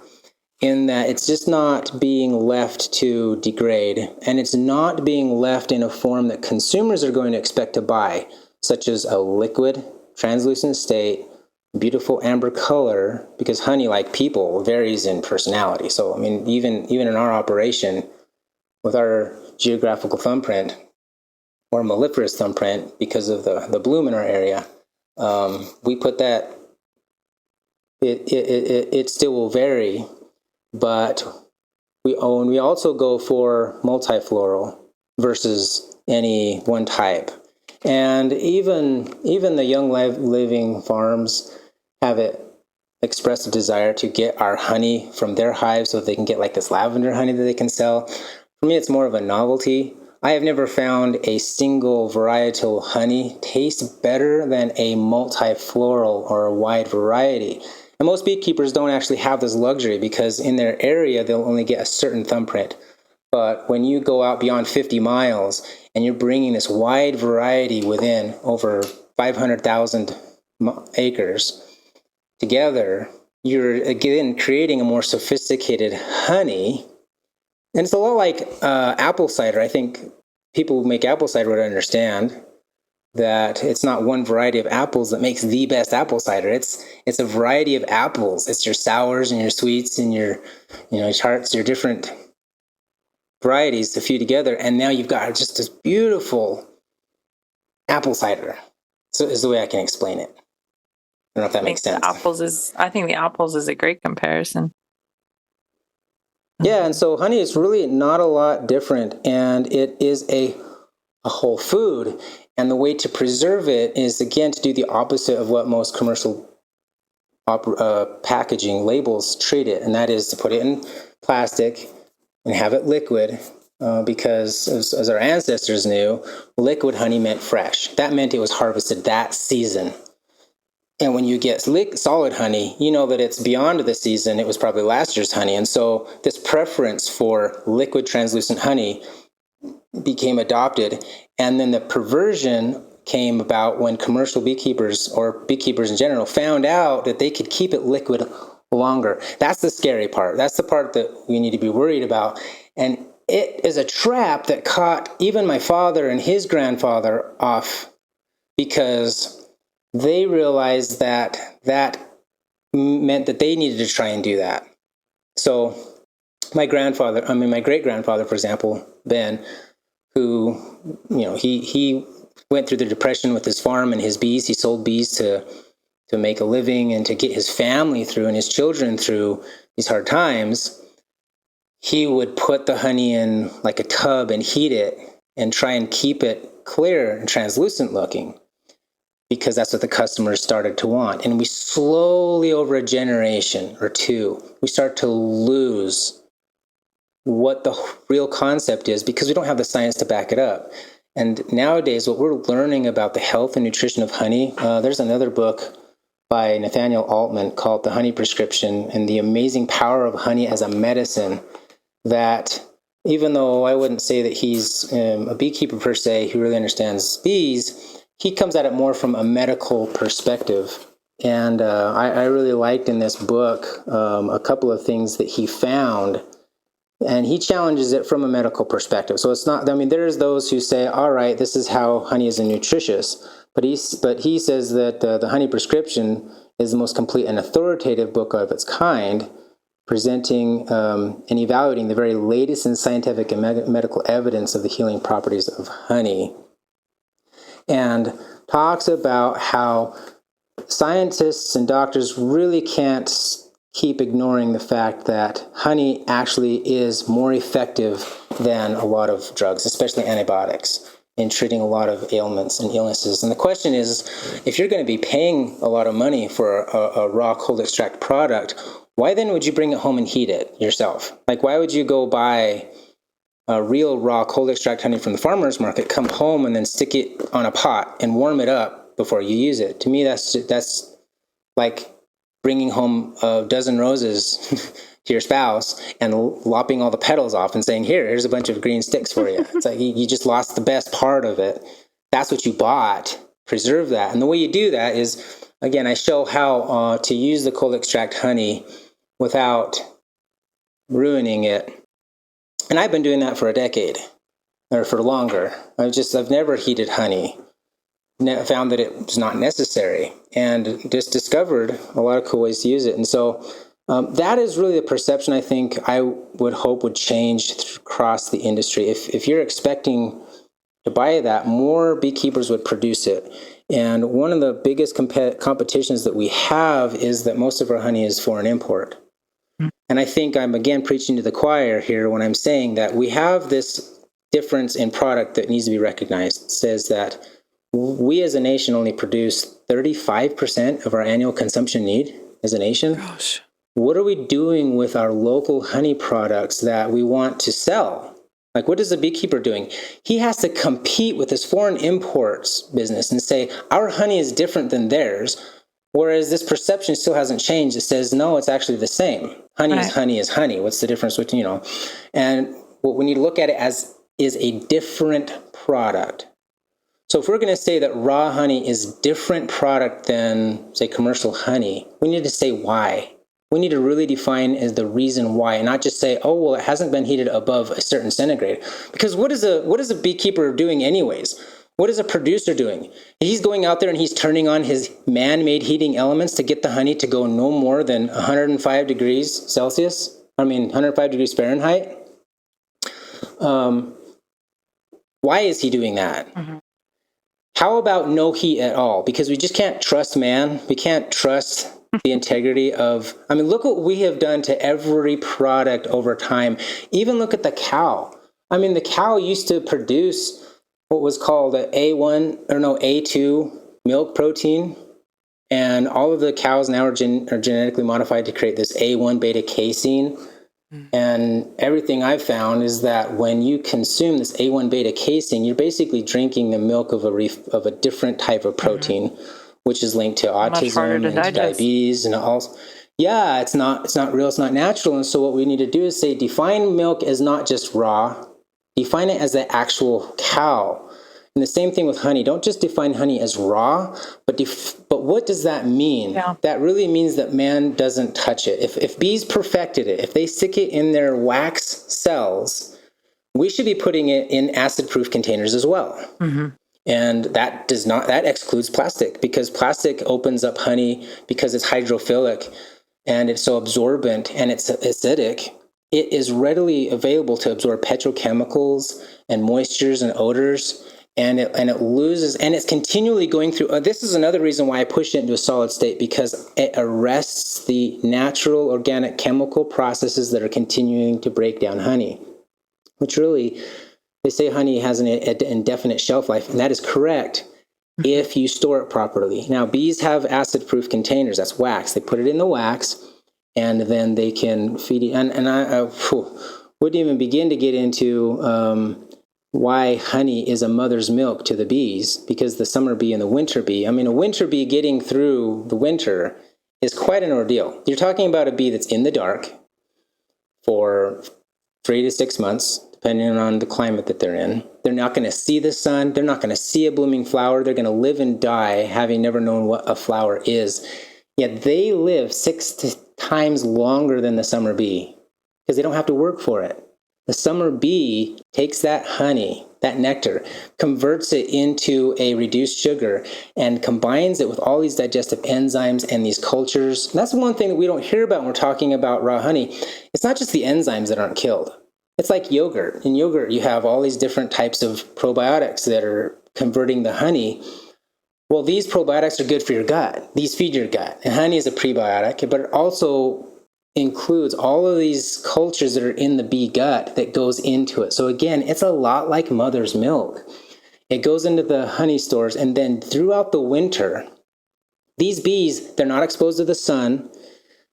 in that it's just not being left to degrade, and it's not being left in a form that consumers are going to expect to buy, such as a liquid, translucent state, beautiful amber color, because honey, like people, varies in personality. So, I mean, even in our operation, with our geographical thumbprint, or melliferous thumbprint, because of the bloom in our area, we put that, it still will vary, but we also go for multifloral versus any one type. And even the young living farms have expressed a desire to get our honey from their hives so they can get like this lavender honey that they can sell. For me, it's more of a novelty. I have never found a single varietal honey taste better than a multifloral or a wide variety. And most beekeepers don't actually have this luxury, because in their area, they'll only get a certain thumbprint. But when you go out beyond 50 miles and you're bringing this wide variety within over 500,000 acres together, you're again creating a more sophisticated honey. And it's a lot like apple cider. I think people who make apple cider would understand that it's not one variety of apples that makes the best apple cider. It's a variety of apples. It's your sours and your sweets and your tarts, your different varieties to few together, and now you've got just this beautiful apple cider. So is the way I can explain it. I don't know if that makes sense. I think the apples is a great comparison. Yeah, and so honey is really not a lot different, and it is a whole food. And the way to preserve it is, again, to do the opposite of what most commercial packaging labels treat it, and that is to put it in plastic and have it liquid, because as our ancestors knew, liquid honey meant fresh. That meant it was harvested that season. And when you get solid honey, you know that it's beyond the season. It was probably last year's honey. And so this preference for liquid translucent honey became adopted. And then the perversion came about when commercial beekeepers, or beekeepers in general, found out that they could keep it liquid longer. That's the scary part. That's the part that we need to be worried about. And it is a trap that caught even my father and his grandfather off, because they realized that meant that they needed to try and do that. So my great-grandfather, for example, Ben, who, he went through the Depression with his farm and his bees. He sold bees to make a living and to get his family through and his children through these hard times. He would put the honey in like a tub and heat it and try and keep it clear and translucent looking. because that's what the customers started to want. And we slowly, over a generation or two, we start to lose what the real concept is because we don't have the science to back it up. And nowadays, what we're learning about the health and nutrition of honey, there's another book by Nathaniel Altman called The Honey Prescription, and the amazing power of honey as a medicine, that even though I wouldn't say that he's a beekeeper per se who really understands bees, he comes at it more from a medical perspective. And I really liked in this book a couple of things that he found, and he challenges it from a medical perspective. So it's not, I mean, there's those who say, all right, this is how honey is nutritious. But he says that the Honey Prescription is the most complete and authoritative book of its kind, presenting and evaluating the very latest in scientific and medical evidence of the healing properties of honey. And talks about how scientists and doctors really can't keep ignoring the fact that honey actually is more effective than a lot of drugs, especially antibiotics, in treating a lot of ailments and illnesses. And the question is, if you're going to be paying a lot of money for a raw cold extract product, why then would you bring it home and heat it yourself? Like, why would you go buy a real raw cold extract honey from the farmer's market, come home and then stick it on a pot and warm it up before you use it? To me, that's like bringing home a dozen roses to your spouse and lopping all the petals off and saying, here's a bunch of green sticks for you. It's like you just lost the best part of it. That's what you bought. Preserve that. And the way you do that is, again, I show how to use the cold extract honey without ruining it. And I've been doing that for a decade or for longer. I've never heated honey. Found that it was not necessary, and just discovered a lot of cool ways to use it. And so that is really the perception I think I would hope would change across the industry. If you're expecting to buy that, more beekeepers would produce it. And one of the biggest competitions that we have is that most of our honey is foreign import. And I think I'm again preaching to the choir here when I'm saying that we have this difference in product that needs to be recognized. It says that we as a nation only produce 35% of our annual consumption need as a nation. Gosh. What are we doing with our local honey products that we want to sell? Like, what is the beekeeper doing? He has to compete with this foreign imports business and say, our honey is different than theirs, whereas this perception still hasn't changed. It says, no, it's actually the same. Honey is honey is honey. What's the difference between, and what we need to look at it as is a different product. So if we're going to say that raw honey is different product than, say, commercial honey, we need to say why. We need to really define as the reason why, and not just say, oh, well, it hasn't been heated above a certain centigrade. Because what is a beekeeper doing anyways? What is a producer doing? He's going out there and he's turning on his man-made heating elements to get the honey to go no more than 105 degrees Celsius. 105 degrees Fahrenheit. Why is he doing that? Mm-hmm. How about no heat at all? Because we just can't trust man. We can't trust the integrity of, look what we have done to every product over time. Even look at the cow. The cow used to produce what was called A2 milk protein. And all of the cows now are genetically modified to create this A1 beta casein. And everything I've found is that when you consume this A1 beta casein, you're basically drinking the milk of a different type of protein, which is linked to autism and to diabetes and all. Yeah, it's not real, it's not natural. And so what we need to do is say, define milk as not just raw, define it as the actual cow. And the same thing with honey. Don't just define honey as raw, but what does that mean? Yeah. That really means that man doesn't touch it. If bees perfected it, if they stick it in their wax cells, we should be putting it in acid-proof containers as well. Mm-hmm. And that excludes plastic, because plastic opens up honey because it's hydrophilic and it's so absorbent and it's acidic. It is readily available to absorb petrochemicals and moistures and odors. And it loses, and it's continually going through. This is another reason why I push it into a solid state, because it arrests the natural organic chemical processes that are continuing to break down honey, which really, they say honey has an indefinite shelf life, and that is correct. if you store it properly. Now, bees have acid-proof containers. That's wax. They put it in the wax, and then they can feed it. And I wouldn't even begin to get into why honey is a mother's milk to the bees, because the summer bee and the winter bee, I mean, a winter bee getting through the winter is quite an ordeal. You're talking about a bee that's in the dark for 3 to 6 months, depending on the climate that they're in. They're not going to see the sun. They're not going to see a blooming flower. They're going to live and die having never known what a flower is. Yet they live 6 times longer than the summer bee because they don't have to work for it. The summer bee takes that honey, that nectar, converts it into a reduced sugar, and combines it with all these digestive enzymes and these cultures. And that's one thing that we don't hear about when we're talking about raw honey. It's not just the enzymes that aren't killed. It's like yogurt. In yogurt, you have all these different types of probiotics that are converting the honey. Well, these probiotics are good for your gut. These feed your gut. And honey is a prebiotic, but it also includes all of these cultures that are in the bee gut that goes into it. So again, it's a lot like mother's milk. It goes into the honey stores, and then throughout the winter, these bees, they're not exposed to the sun.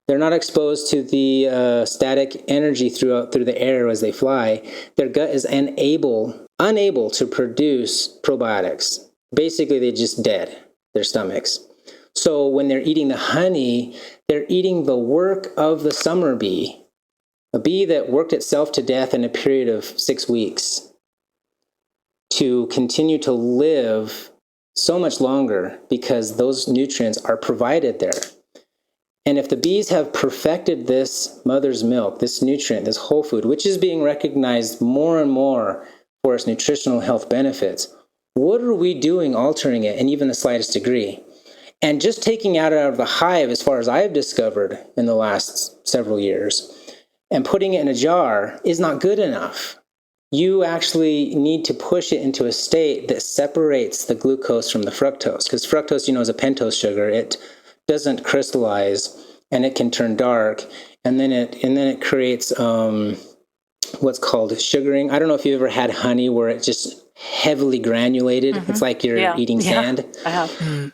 They're not exposed to the static energy through the air as they fly. Their gut is unable to produce probiotics. Basically, they're just dead, their stomachs. So when they're eating the honey, they're eating the work of the summer bee, a bee that worked itself to death in a period of 6 weeks to continue to live so much longer because those nutrients are provided there. And if the bees have perfected this mother's milk, this nutrient, this whole food, which is being recognized more and more for its nutritional health benefits, what are we doing altering it in even the slightest degree? And just taking it out of the hive, as far as I've discovered in the last several years, and putting it in a jar is not good enough. You actually need to push it into a state that separates the glucose from the fructose, because fructose, is a pentose sugar. It doesn't crystallize, and it can turn dark, and then it creates what's called sugaring. I don't know if you've ever had honey where it just heavily granulated. Mm-hmm. It's like you're eating sand. I have. Mm.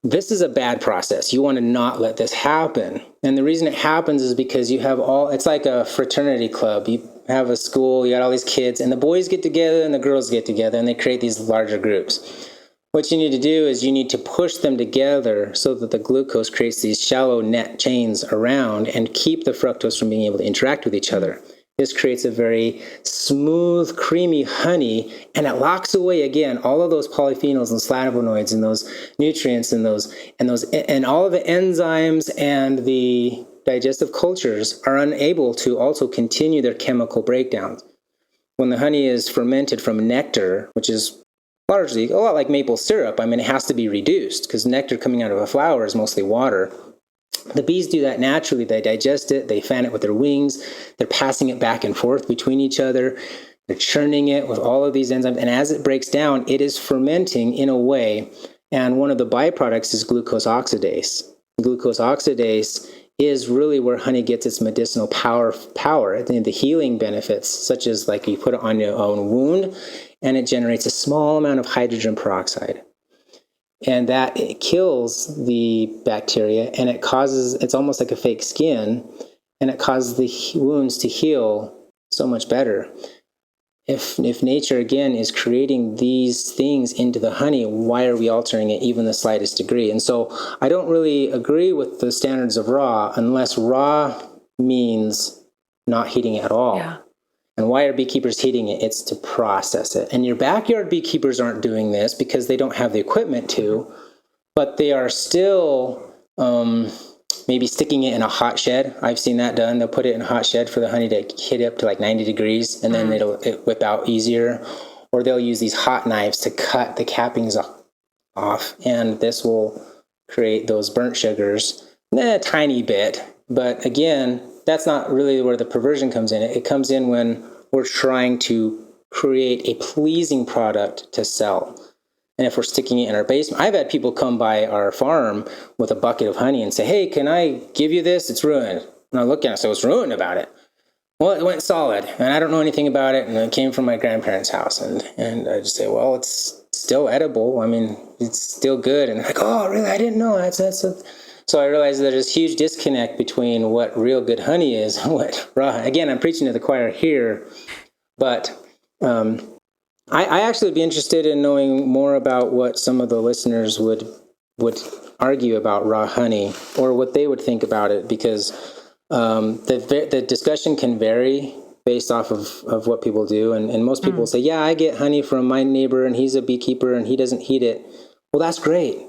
This is a bad process. You want to not let this happen. And the reason it happens is because you have it's like a fraternity club. You have a school, you got all these kids, and the boys get together and the girls get together, and they create these larger groups. What you need to do is you need to push them together so that the glucose creates these shallow net chains around and keep the fructose from being able to interact with each other. This creates a very smooth, creamy honey, and it locks away again all of those polyphenols and flavonoids and those nutrients and all of the enzymes and the digestive cultures are unable to also continue their chemical breakdowns. When the honey is fermented from nectar, which is largely a lot like maple syrup, it has to be reduced because nectar coming out of a flower is mostly water. The bees do that naturally. They digest it, they fan it with their wings, they're passing it back and forth between each other, they're churning it with all of these enzymes, and as it breaks down, it is fermenting in a way, and one of the byproducts is glucose oxidase. Glucose oxidase is really where honey gets its medicinal power, the healing benefits, such as like you put it on your own wound, and it generates a small amount of hydrogen peroxide. And that it kills the bacteria, and it's almost like a fake skin, and it causes the wounds to heal so much better. If nature, again, is creating these things into the honey, why are we altering it even the slightest degree? And so I don't really agree with the standards of raw unless raw means not heating it at all. Yeah. And why are beekeepers heating it? It's to process it. And your backyard beekeepers aren't doing this because they don't have the equipment to, but they are still maybe sticking it in a hot shed. I've seen that done. They'll put it in a hot shed for the honey to hit up to like 90 degrees, and then it'll whip out easier. Or they'll use these hot knives to cut the cappings off, and this will create those burnt sugars a tiny bit. But again, that's not really where the perversion comes in. It comes in when we're trying to create a pleasing product to sell. And if we're sticking it in our basement, I've had people come by our farm with a bucket of honey and say, "Hey, can I give you this? It's ruined." And I look at it and say, "What's ruined about it?" "Well, it went solid, and I don't know anything about it, and it came from my grandparents' house." And I just say, "Well, it's still edible. I mean, it's still good. And like, oh, really? I didn't know. So I realized that there's a huge disconnect between what real good honey is and what raw. Again, I'm preaching to the choir here, but I actually would be interested in knowing more about what some of the listeners would argue about raw honey, or what they would think about it, because the discussion can vary based off of what people do. And most people say, yeah, I get honey from my neighbor and he's a beekeeper and he doesn't heat it. Well, that's great.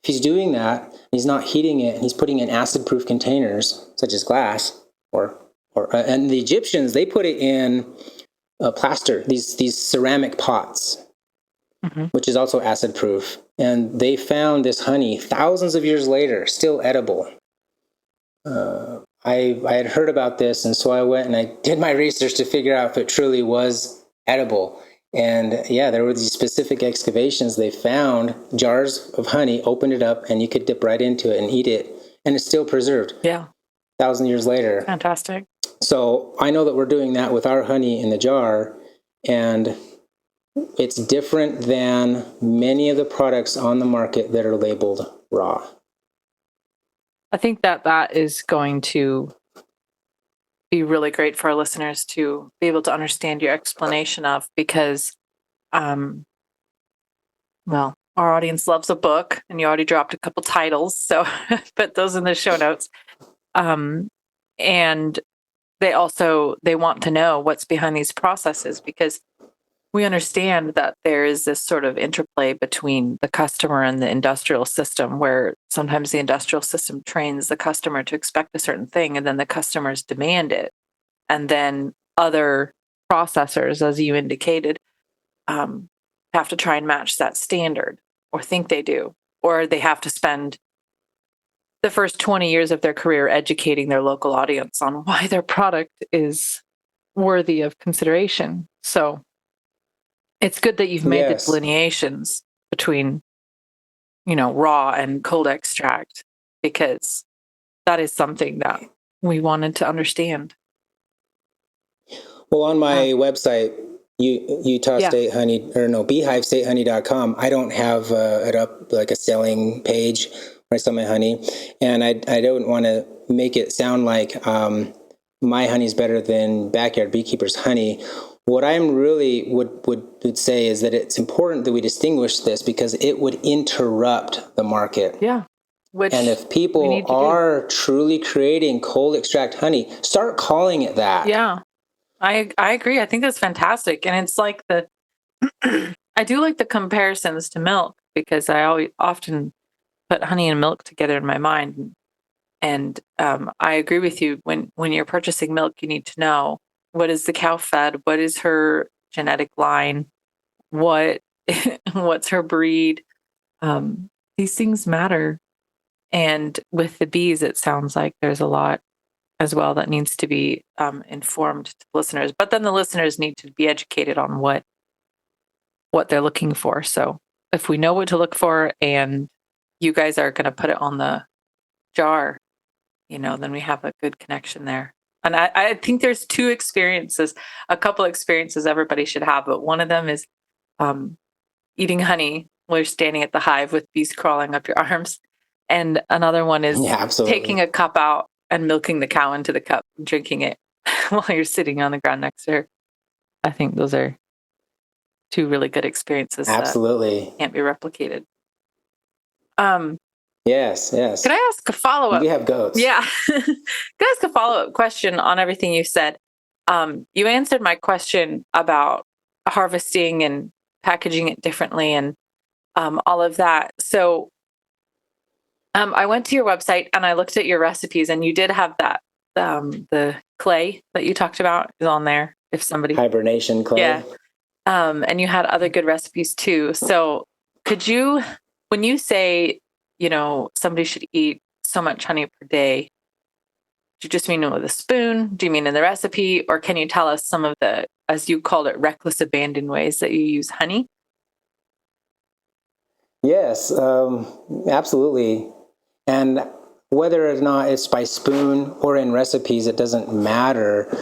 If he's doing that, he's not heating it, and he's putting it in acid-proof containers, such as glass, and the Egyptians, they put it in plaster, these ceramic pots, which is also acid-proof. And they found this honey thousands of years later, still edible. I had heard about this, and so I went and I did my research to figure out if it truly was edible. And yeah, there were these specific excavations. They found jars of honey, opened it up, and you could dip right into it and eat it, and it's still preserved. Yeah. 1,000 years later. Fantastic. So I know that we're doing that with our honey in the jar, and it's different than many of the products on the market that are labeled raw. I think that is going to be really great for our listeners to be able to understand your explanation of, because, well, our audience loves a book, and you already dropped a couple titles, so put those in the show notes. And they want to know what's behind these processes, because we understand that there is this sort of interplay between the customer and the industrial system, where sometimes the industrial system trains the customer to expect a certain thing, and then the customers demand it. And then other processors, as you indicated, have to try and match that standard, or think they do, or they have to spend the first 20 years of their career educating their local audience on why their product is worthy of consideration. So it's good that you've made the delineations between, raw and cold extract, because that is something that we wanted to understand. Well, on my website, beehivestatehoney.com, I don't have it up like a selling page where I sell my honey, and I don't want to make it sound like my honey is better than Backyard Beekeeper's honey. What I'm really would say is that it's important that we distinguish this, because it would interrupt the market. Yeah. And if people are truly creating cold extract honey, start calling it that. Yeah, I agree. I think that's fantastic. And it's like I do like the comparisons to milk, because I often put honey and milk together in my mind. And I agree with you. When you're purchasing milk, you need to know, what is the cow fed? What is her genetic line? What's her breed? These things matter. And with the bees, it sounds like there's a lot as well that needs to be informed to listeners. But then the listeners need to be educated on what they're looking for. So if we know what to look for, and you guys are going to put it on the jar, then we have a good connection there. And I think there's a couple experiences everybody should have, but one of them is eating honey while you're standing at the hive with bees crawling up your arms. And another one is taking a cup out and milking the cow into the cup and drinking it while you're sitting on the ground next to her. I think those are two really good experiences. Absolutely. That can't be replicated. Yes. Could I ask a follow-up? We have goats. Yeah. Could I ask a follow-up question on everything you said? You answered my question about harvesting and packaging it differently and all of that. So I went to your website and I looked at your recipes, and you did have that, the clay that you talked about is on there. If somebody... Hibernation clay. Yeah. And you had other good recipes too. So could you, when you say, somebody should eat so much honey per day, do you just mean with a spoon? Do you mean in the recipe? Or can you tell us some of the, as you called it, reckless abandon ways that you use honey? Yes, absolutely. And whether or not it's by spoon or in recipes, it doesn't matter.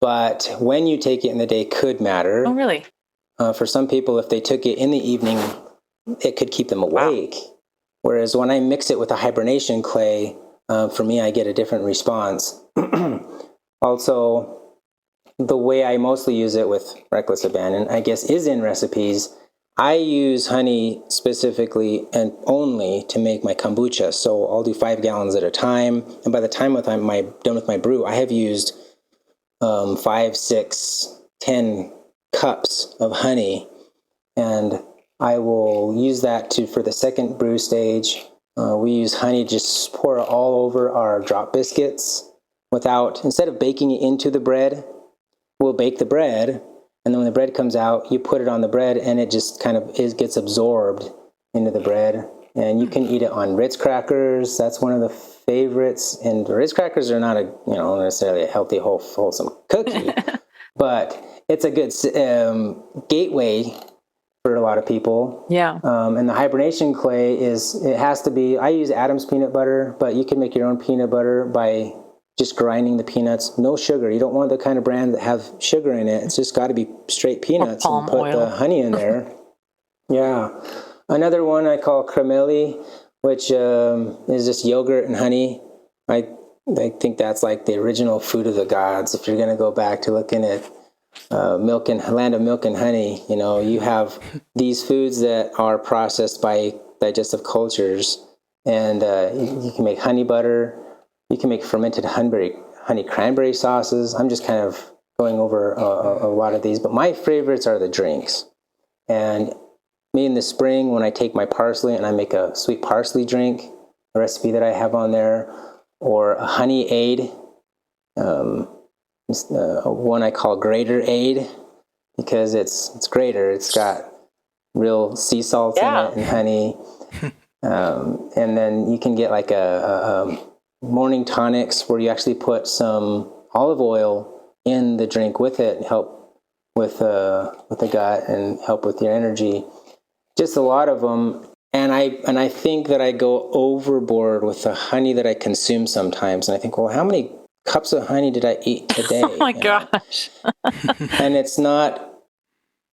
But when you take it in the day could matter. Oh, really? For some people, if they took it in the evening, it could keep them awake. Wow. Whereas when I mix it with a hibernation clay, for me, I get a different response. Also, the way I mostly use it with reckless abandon, I guess, is in recipes. I use honey specifically and only to make my kombucha. So I'll do 5 gallons at a time. And by the time I'm done with my brew, I have used 5, 6, 10 cups of honey. And I will use that for the second brew stage. We use honey to just pour it all over our drop biscuits instead of baking it into the bread, we'll bake the bread. And then when the bread comes out, you put it on the bread and it just gets absorbed into the bread. And you can eat it on Ritz crackers. That's one of the favorites. And Ritz crackers are not necessarily a healthy, wholesome cookie, but it's a good gateway for a lot of people. Yeah. And the hibernation clay I use Adam's peanut butter, but you can make your own peanut butter by just grinding the peanuts, no sugar. You don't want the kind of brand that have sugar in it. It's just got to be straight peanuts and put the honey in there. Yeah. Another one I call cremelli, which is just yogurt and honey. I think that's like the original food of the gods. If you're going to go back to looking at land of milk and honey, you have these foods that are processed by digestive cultures, and you can make honey butter. You can make fermented honey cranberry sauces. I'm just kind of going over a lot of these, but my favorites are the drinks. And me in the spring, when I take my parsley and I make a sweet parsley drink, a recipe that I have on there, or a honey aid, one I call grater aid, because it's grater. It's got real sea salt in it and honey. And then you can get like a morning tonics where you actually put some olive oil in the drink with it and help with the gut and help with your energy. Just a lot of them. And I think that I go overboard with the honey that I consume sometimes. And I think, well, how many cups of honey did I eat today? Oh my gosh. And it's not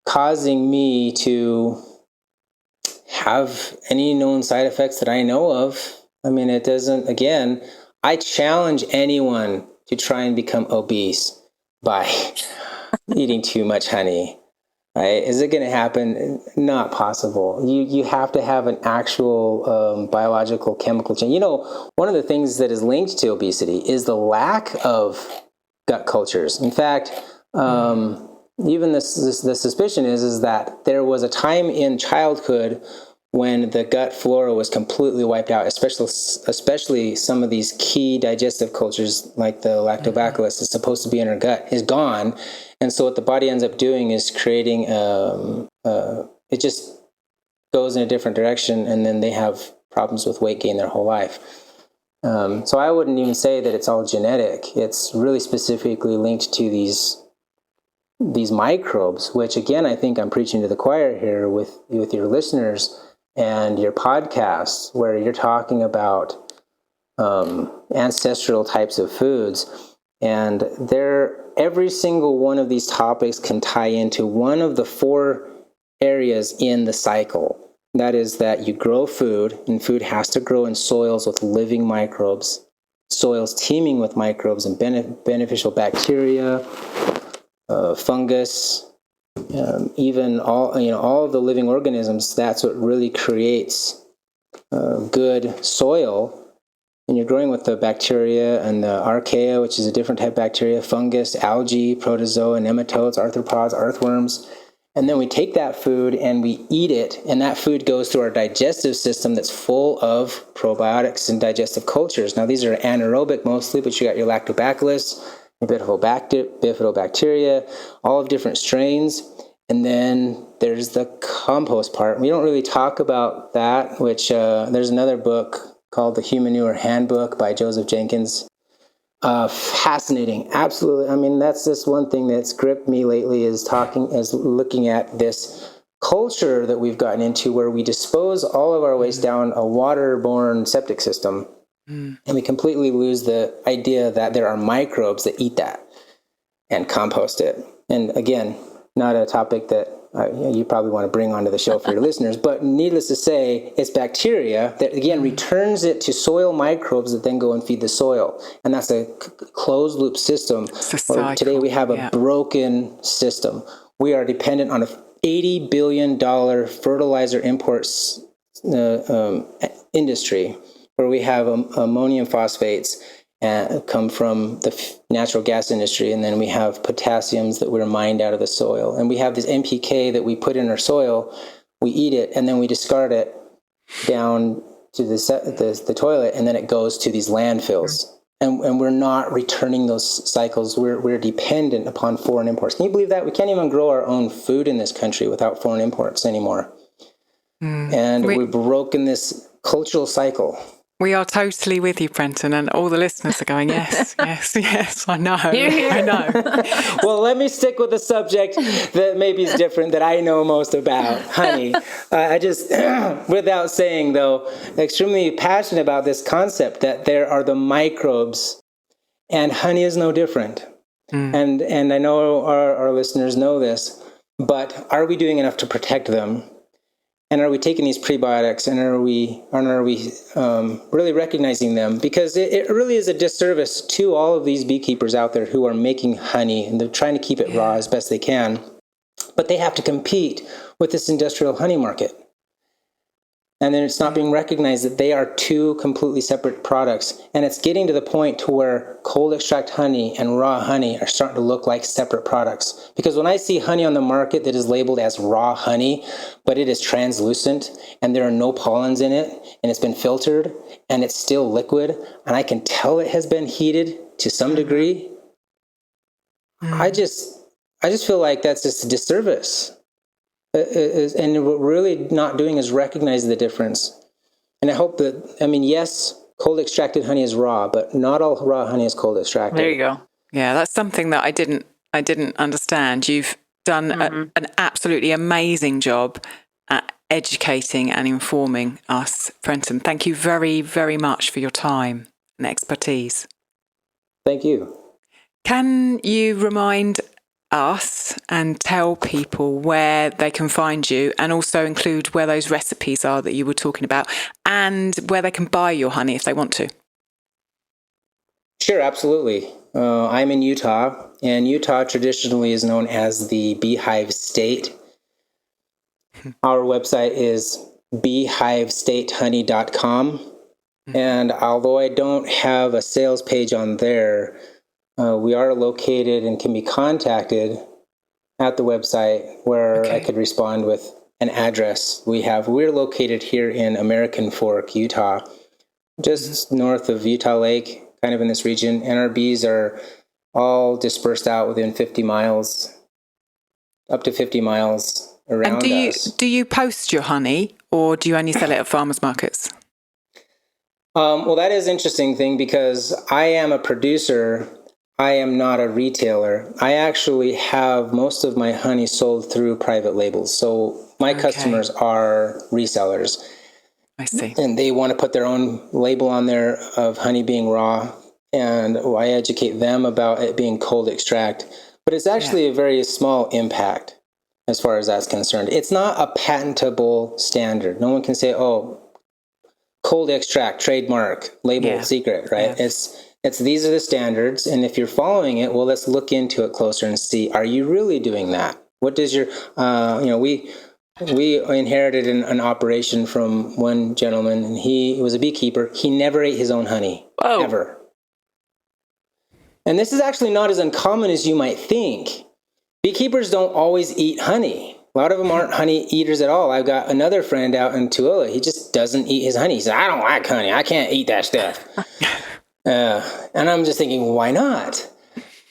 causing me to have any known side effects that I know of. I mean, it doesn't, again, I challenge anyone to try and become obese by eating too much honey. Right? Is it going to happen? Not possible. You have to have an actual biological chemical change. One of the things that is linked to obesity is the lack of gut cultures. In fact, even the suspicion is that there was a time in childhood when the gut flora was completely wiped out, especially some of these key digestive cultures like the lactobacillus is supposed to be in our gut is gone. And so what the body ends up doing is creating, it just goes in a different direction, and then they have problems with weight gain their whole life. So I wouldn't even say that it's all genetic. It's really specifically linked to these microbes, which again, I think I'm preaching to the choir here with your listeners and your podcasts, where you're talking about ancestral types of foods. And every single one of these topics can tie into one of the 4 areas in the cycle. That is that you grow food, and food has to grow in soils with living microbes, soils teeming with microbes and beneficial bacteria, fungus, even all of the living organisms. That's what really creates good soil. And you're growing with the bacteria and the archaea, which is a different type of bacteria, fungus, algae, protozoa, nematodes, arthropods, earthworms. And then we take that food and we eat it, and that food goes through our digestive system that's full of probiotics and digestive cultures. Now, these are anaerobic mostly, but you got your lactobacillus, your bifidobacteria, all of different strains. And then there's the compost part. We don't really talk about that, which there's another book called The Humanure Handbook by Joseph Jenkins. Fascinating, absolutely. I mean, that's just one thing that's gripped me lately is looking at this culture that we've gotten into where we dispose all of our waste down a waterborne septic system. And we completely lose the idea that there are microbes that eat that and compost it. And again, not a topic that you probably want to bring onto the show for your listeners. But needless to say, it's bacteria that, again, returns it to soil microbes that then go and feed the soil. And that's a closed loop system. Today we have a broken system. We are dependent on a $80 billion fertilizer imports industry, where we have ammonium phosphates come from the natural gas industry, and then we have potassiums that were mined out of the soil, and we have this NPK that we put in our soil, we eat it, and then we discard it down to the toilet, and then it goes to these landfills. And we're not returning those cycles. We're dependent upon foreign imports. Can you believe that? We can't even grow our own food in this country without foreign imports anymore. And we've broken this cultural cycle. We are totally with you, Prenten, and all the listeners are going, yes, yes, yes, I know, I know. Well, let me stick with the subject that maybe is different, that I know most about, honey. I just, without saying, though, extremely passionate about this concept that there are the microbes, and honey is no different. And I know our listeners know this, but are we doing enough to protect them? And are we taking these prebiotics, and are we really recognizing them? Because it really is a disservice to all of these beekeepers out there who are making honey, and they're trying to keep it raw as best they can. But they have to compete with this industrial honey market. And then it's not being recognized that they are two completely separate products. And it's getting to the point to where cold extract honey and raw honey are starting to look like separate products. Because when I see honey on the market that is labeled as raw honey, but it is translucent and there are no pollens in it, and it's been filtered and it's still liquid, and I can tell it has been heated to some degree, I just feel like that's just a disservice. And what we're really not doing is recognize the difference. And I hope that, yes, cold extracted honey is raw, but not all raw honey is cold extracted. There you go. Yeah, that's something that I didn't understand. You've done an absolutely amazing job at educating and informing us, Prenten. Thank you very, very much for your time and expertise. Thank you. Can you remind us and tell people where they can find you, and also include where those recipes are that you were talking about, and where they can buy your honey if they want to? Sure, absolutely. I'm in Utah, and Utah traditionally is known as the Beehive State. Our website is beehivestatehoney.com. And although I don't have a sales page on there, we are located and can be contacted at the website, where I could respond with an address. We're located here in American Fork, Utah, just north of Utah Lake, kind of in this region. And our bees are all dispersed out within 50 miles, up to 50 miles around us. Do you post your honey, or do you only sell it at farmers markets? Well, that is an interesting thing, because I am a producer. I am not a retailer. I actually have most of my honey sold through private labels. So my customers are resellers. I see. And they want to put their own label on there of honey being raw. And I educate them about it being cold extract. But it's actually a very small impact as far as that's concerned. It's not a patentable standard. No one can say, cold extract, trademark, label, secret, right? Yes. It's these are the standards, and if you're following it, well, let's look into it closer and see, are you really doing that? What does your, we inherited an operation from one gentleman, and he was a beekeeper. He never ate his own honey, ever. And this is actually not as uncommon as you might think. Beekeepers don't always eat honey. A lot of them aren't honey eaters at all. I've got another friend out in Tooele. He just doesn't eat his honey. He said, I don't like honey. I can't eat that stuff. And I'm just thinking, why not?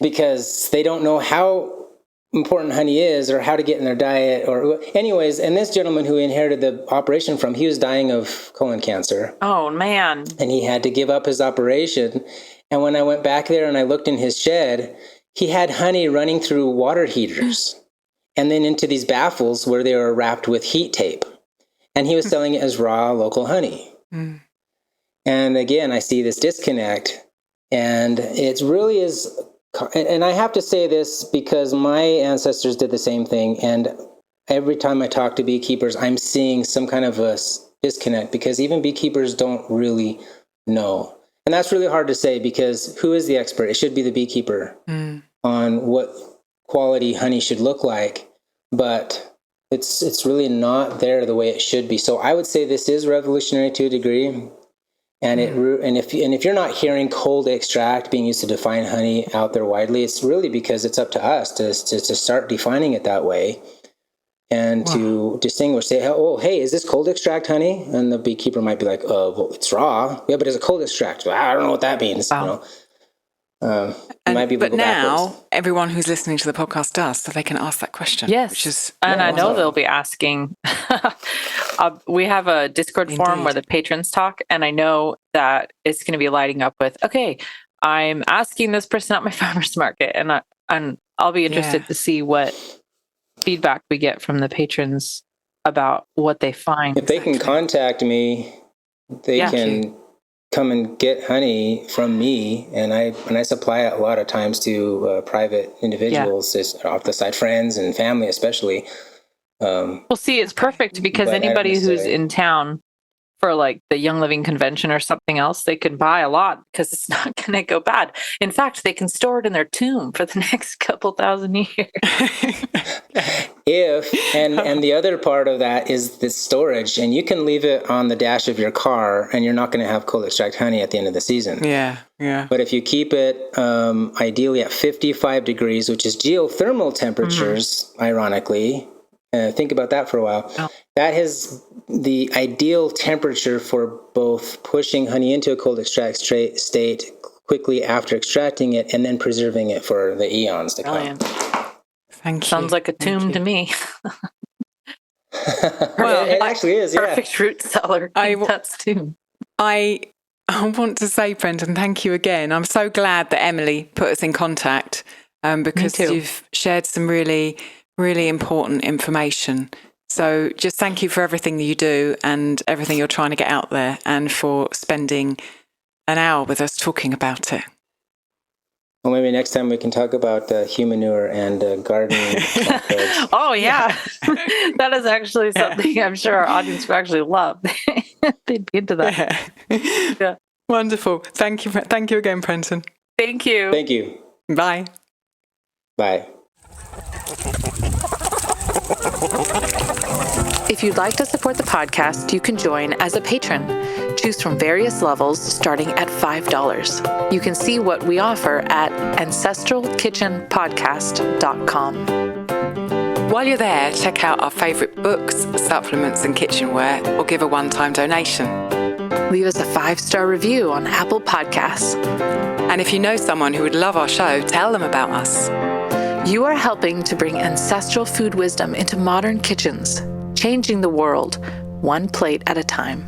Because they don't know how important honey is, or how to get in their diet, or anyways. And this gentleman who inherited the operation from, he was dying of colon cancer. Oh, man. And he had to give up his operation. And when I went back there and I looked in his shed, he had honey running through water heaters and then into these baffles where they were wrapped with heat tape. And he was selling it as raw local honey. And again, I see this disconnect, and it really is, and I have to say this because my ancestors did the same thing, and every time I talk to beekeepers, I'm seeing some kind of a disconnect because even beekeepers don't really know. And that's really hard to say because who is the expert? It should be the beekeeper on what quality honey should look like, but it's really not there the way it should be. So I would say this is revolutionary to a degree. And if you're not hearing cold extract being used to define honey out there widely, it's really because it's up to us to start defining it that way. And to distinguish, say, oh, hey, is this cold extract honey? And the beekeeper might be like, well, it's raw. Yeah, but it's a cold extract. Well, I don't know what that means. Wow. Might be but now backwards. everyone who's listening to the podcast does, so they can ask that question. Yes, which is I know they'll be asking. We have a Discord forum where the patrons talk, and I know that it's going to be lighting up with, okay, I'm asking this person at my farmer's market, and I'll be interested to see what feedback we get from the patrons about what they find. If they can contact me, they can come and get honey from me, and I supply it a lot of times to private individuals, off the side friends and family especially. Well, see, it's perfect because anybody who's in town for like the Young Living Convention or something else, they can buy a lot because it's not going to go bad. In fact, they can store it in their tomb for the next couple thousand years. And the other part of that is the storage, and you can leave it on the dash of your car, and you're not going to have cold extract honey at the end of the season. Yeah. But if you keep it ideally at 55 degrees, which is geothermal temperatures, ironically. Think about that for a while. Oh. That is the ideal temperature for both pushing honey into a cold extract state quickly after extracting it and then preserving it for the eons to come. Thank you. Sounds like a tomb to me. Well, it actually is, Perfect root cellar. That's tomb. I want to say, Prenten, thank you again. I'm so glad that Emily put us in contact because you've shared some really important information. So just thank you for everything that you do and everything you're trying to get out there, and for spending an hour with us talking about it. Well, maybe next time we can talk about humanure and gardening. Oh, yeah. That is actually something I'm sure our audience would actually love. They'd be into that. Yeah. Wonderful. Thank you again, Prenten. Thank you. Thank you. Bye. Bye. If you'd like to support the podcast, you can join as a patron. Choose from various levels starting at $5. You can see what we offer at ancestralkitchenpodcast.com. While you're there, check out our favourite books, supplements and kitchenware, or give a one-time donation. Leave us a 5-star review on Apple Podcasts. And if you know someone who would love our show, tell them about us. You are helping to bring ancestral food wisdom into modern kitchens, changing the world one plate at a time.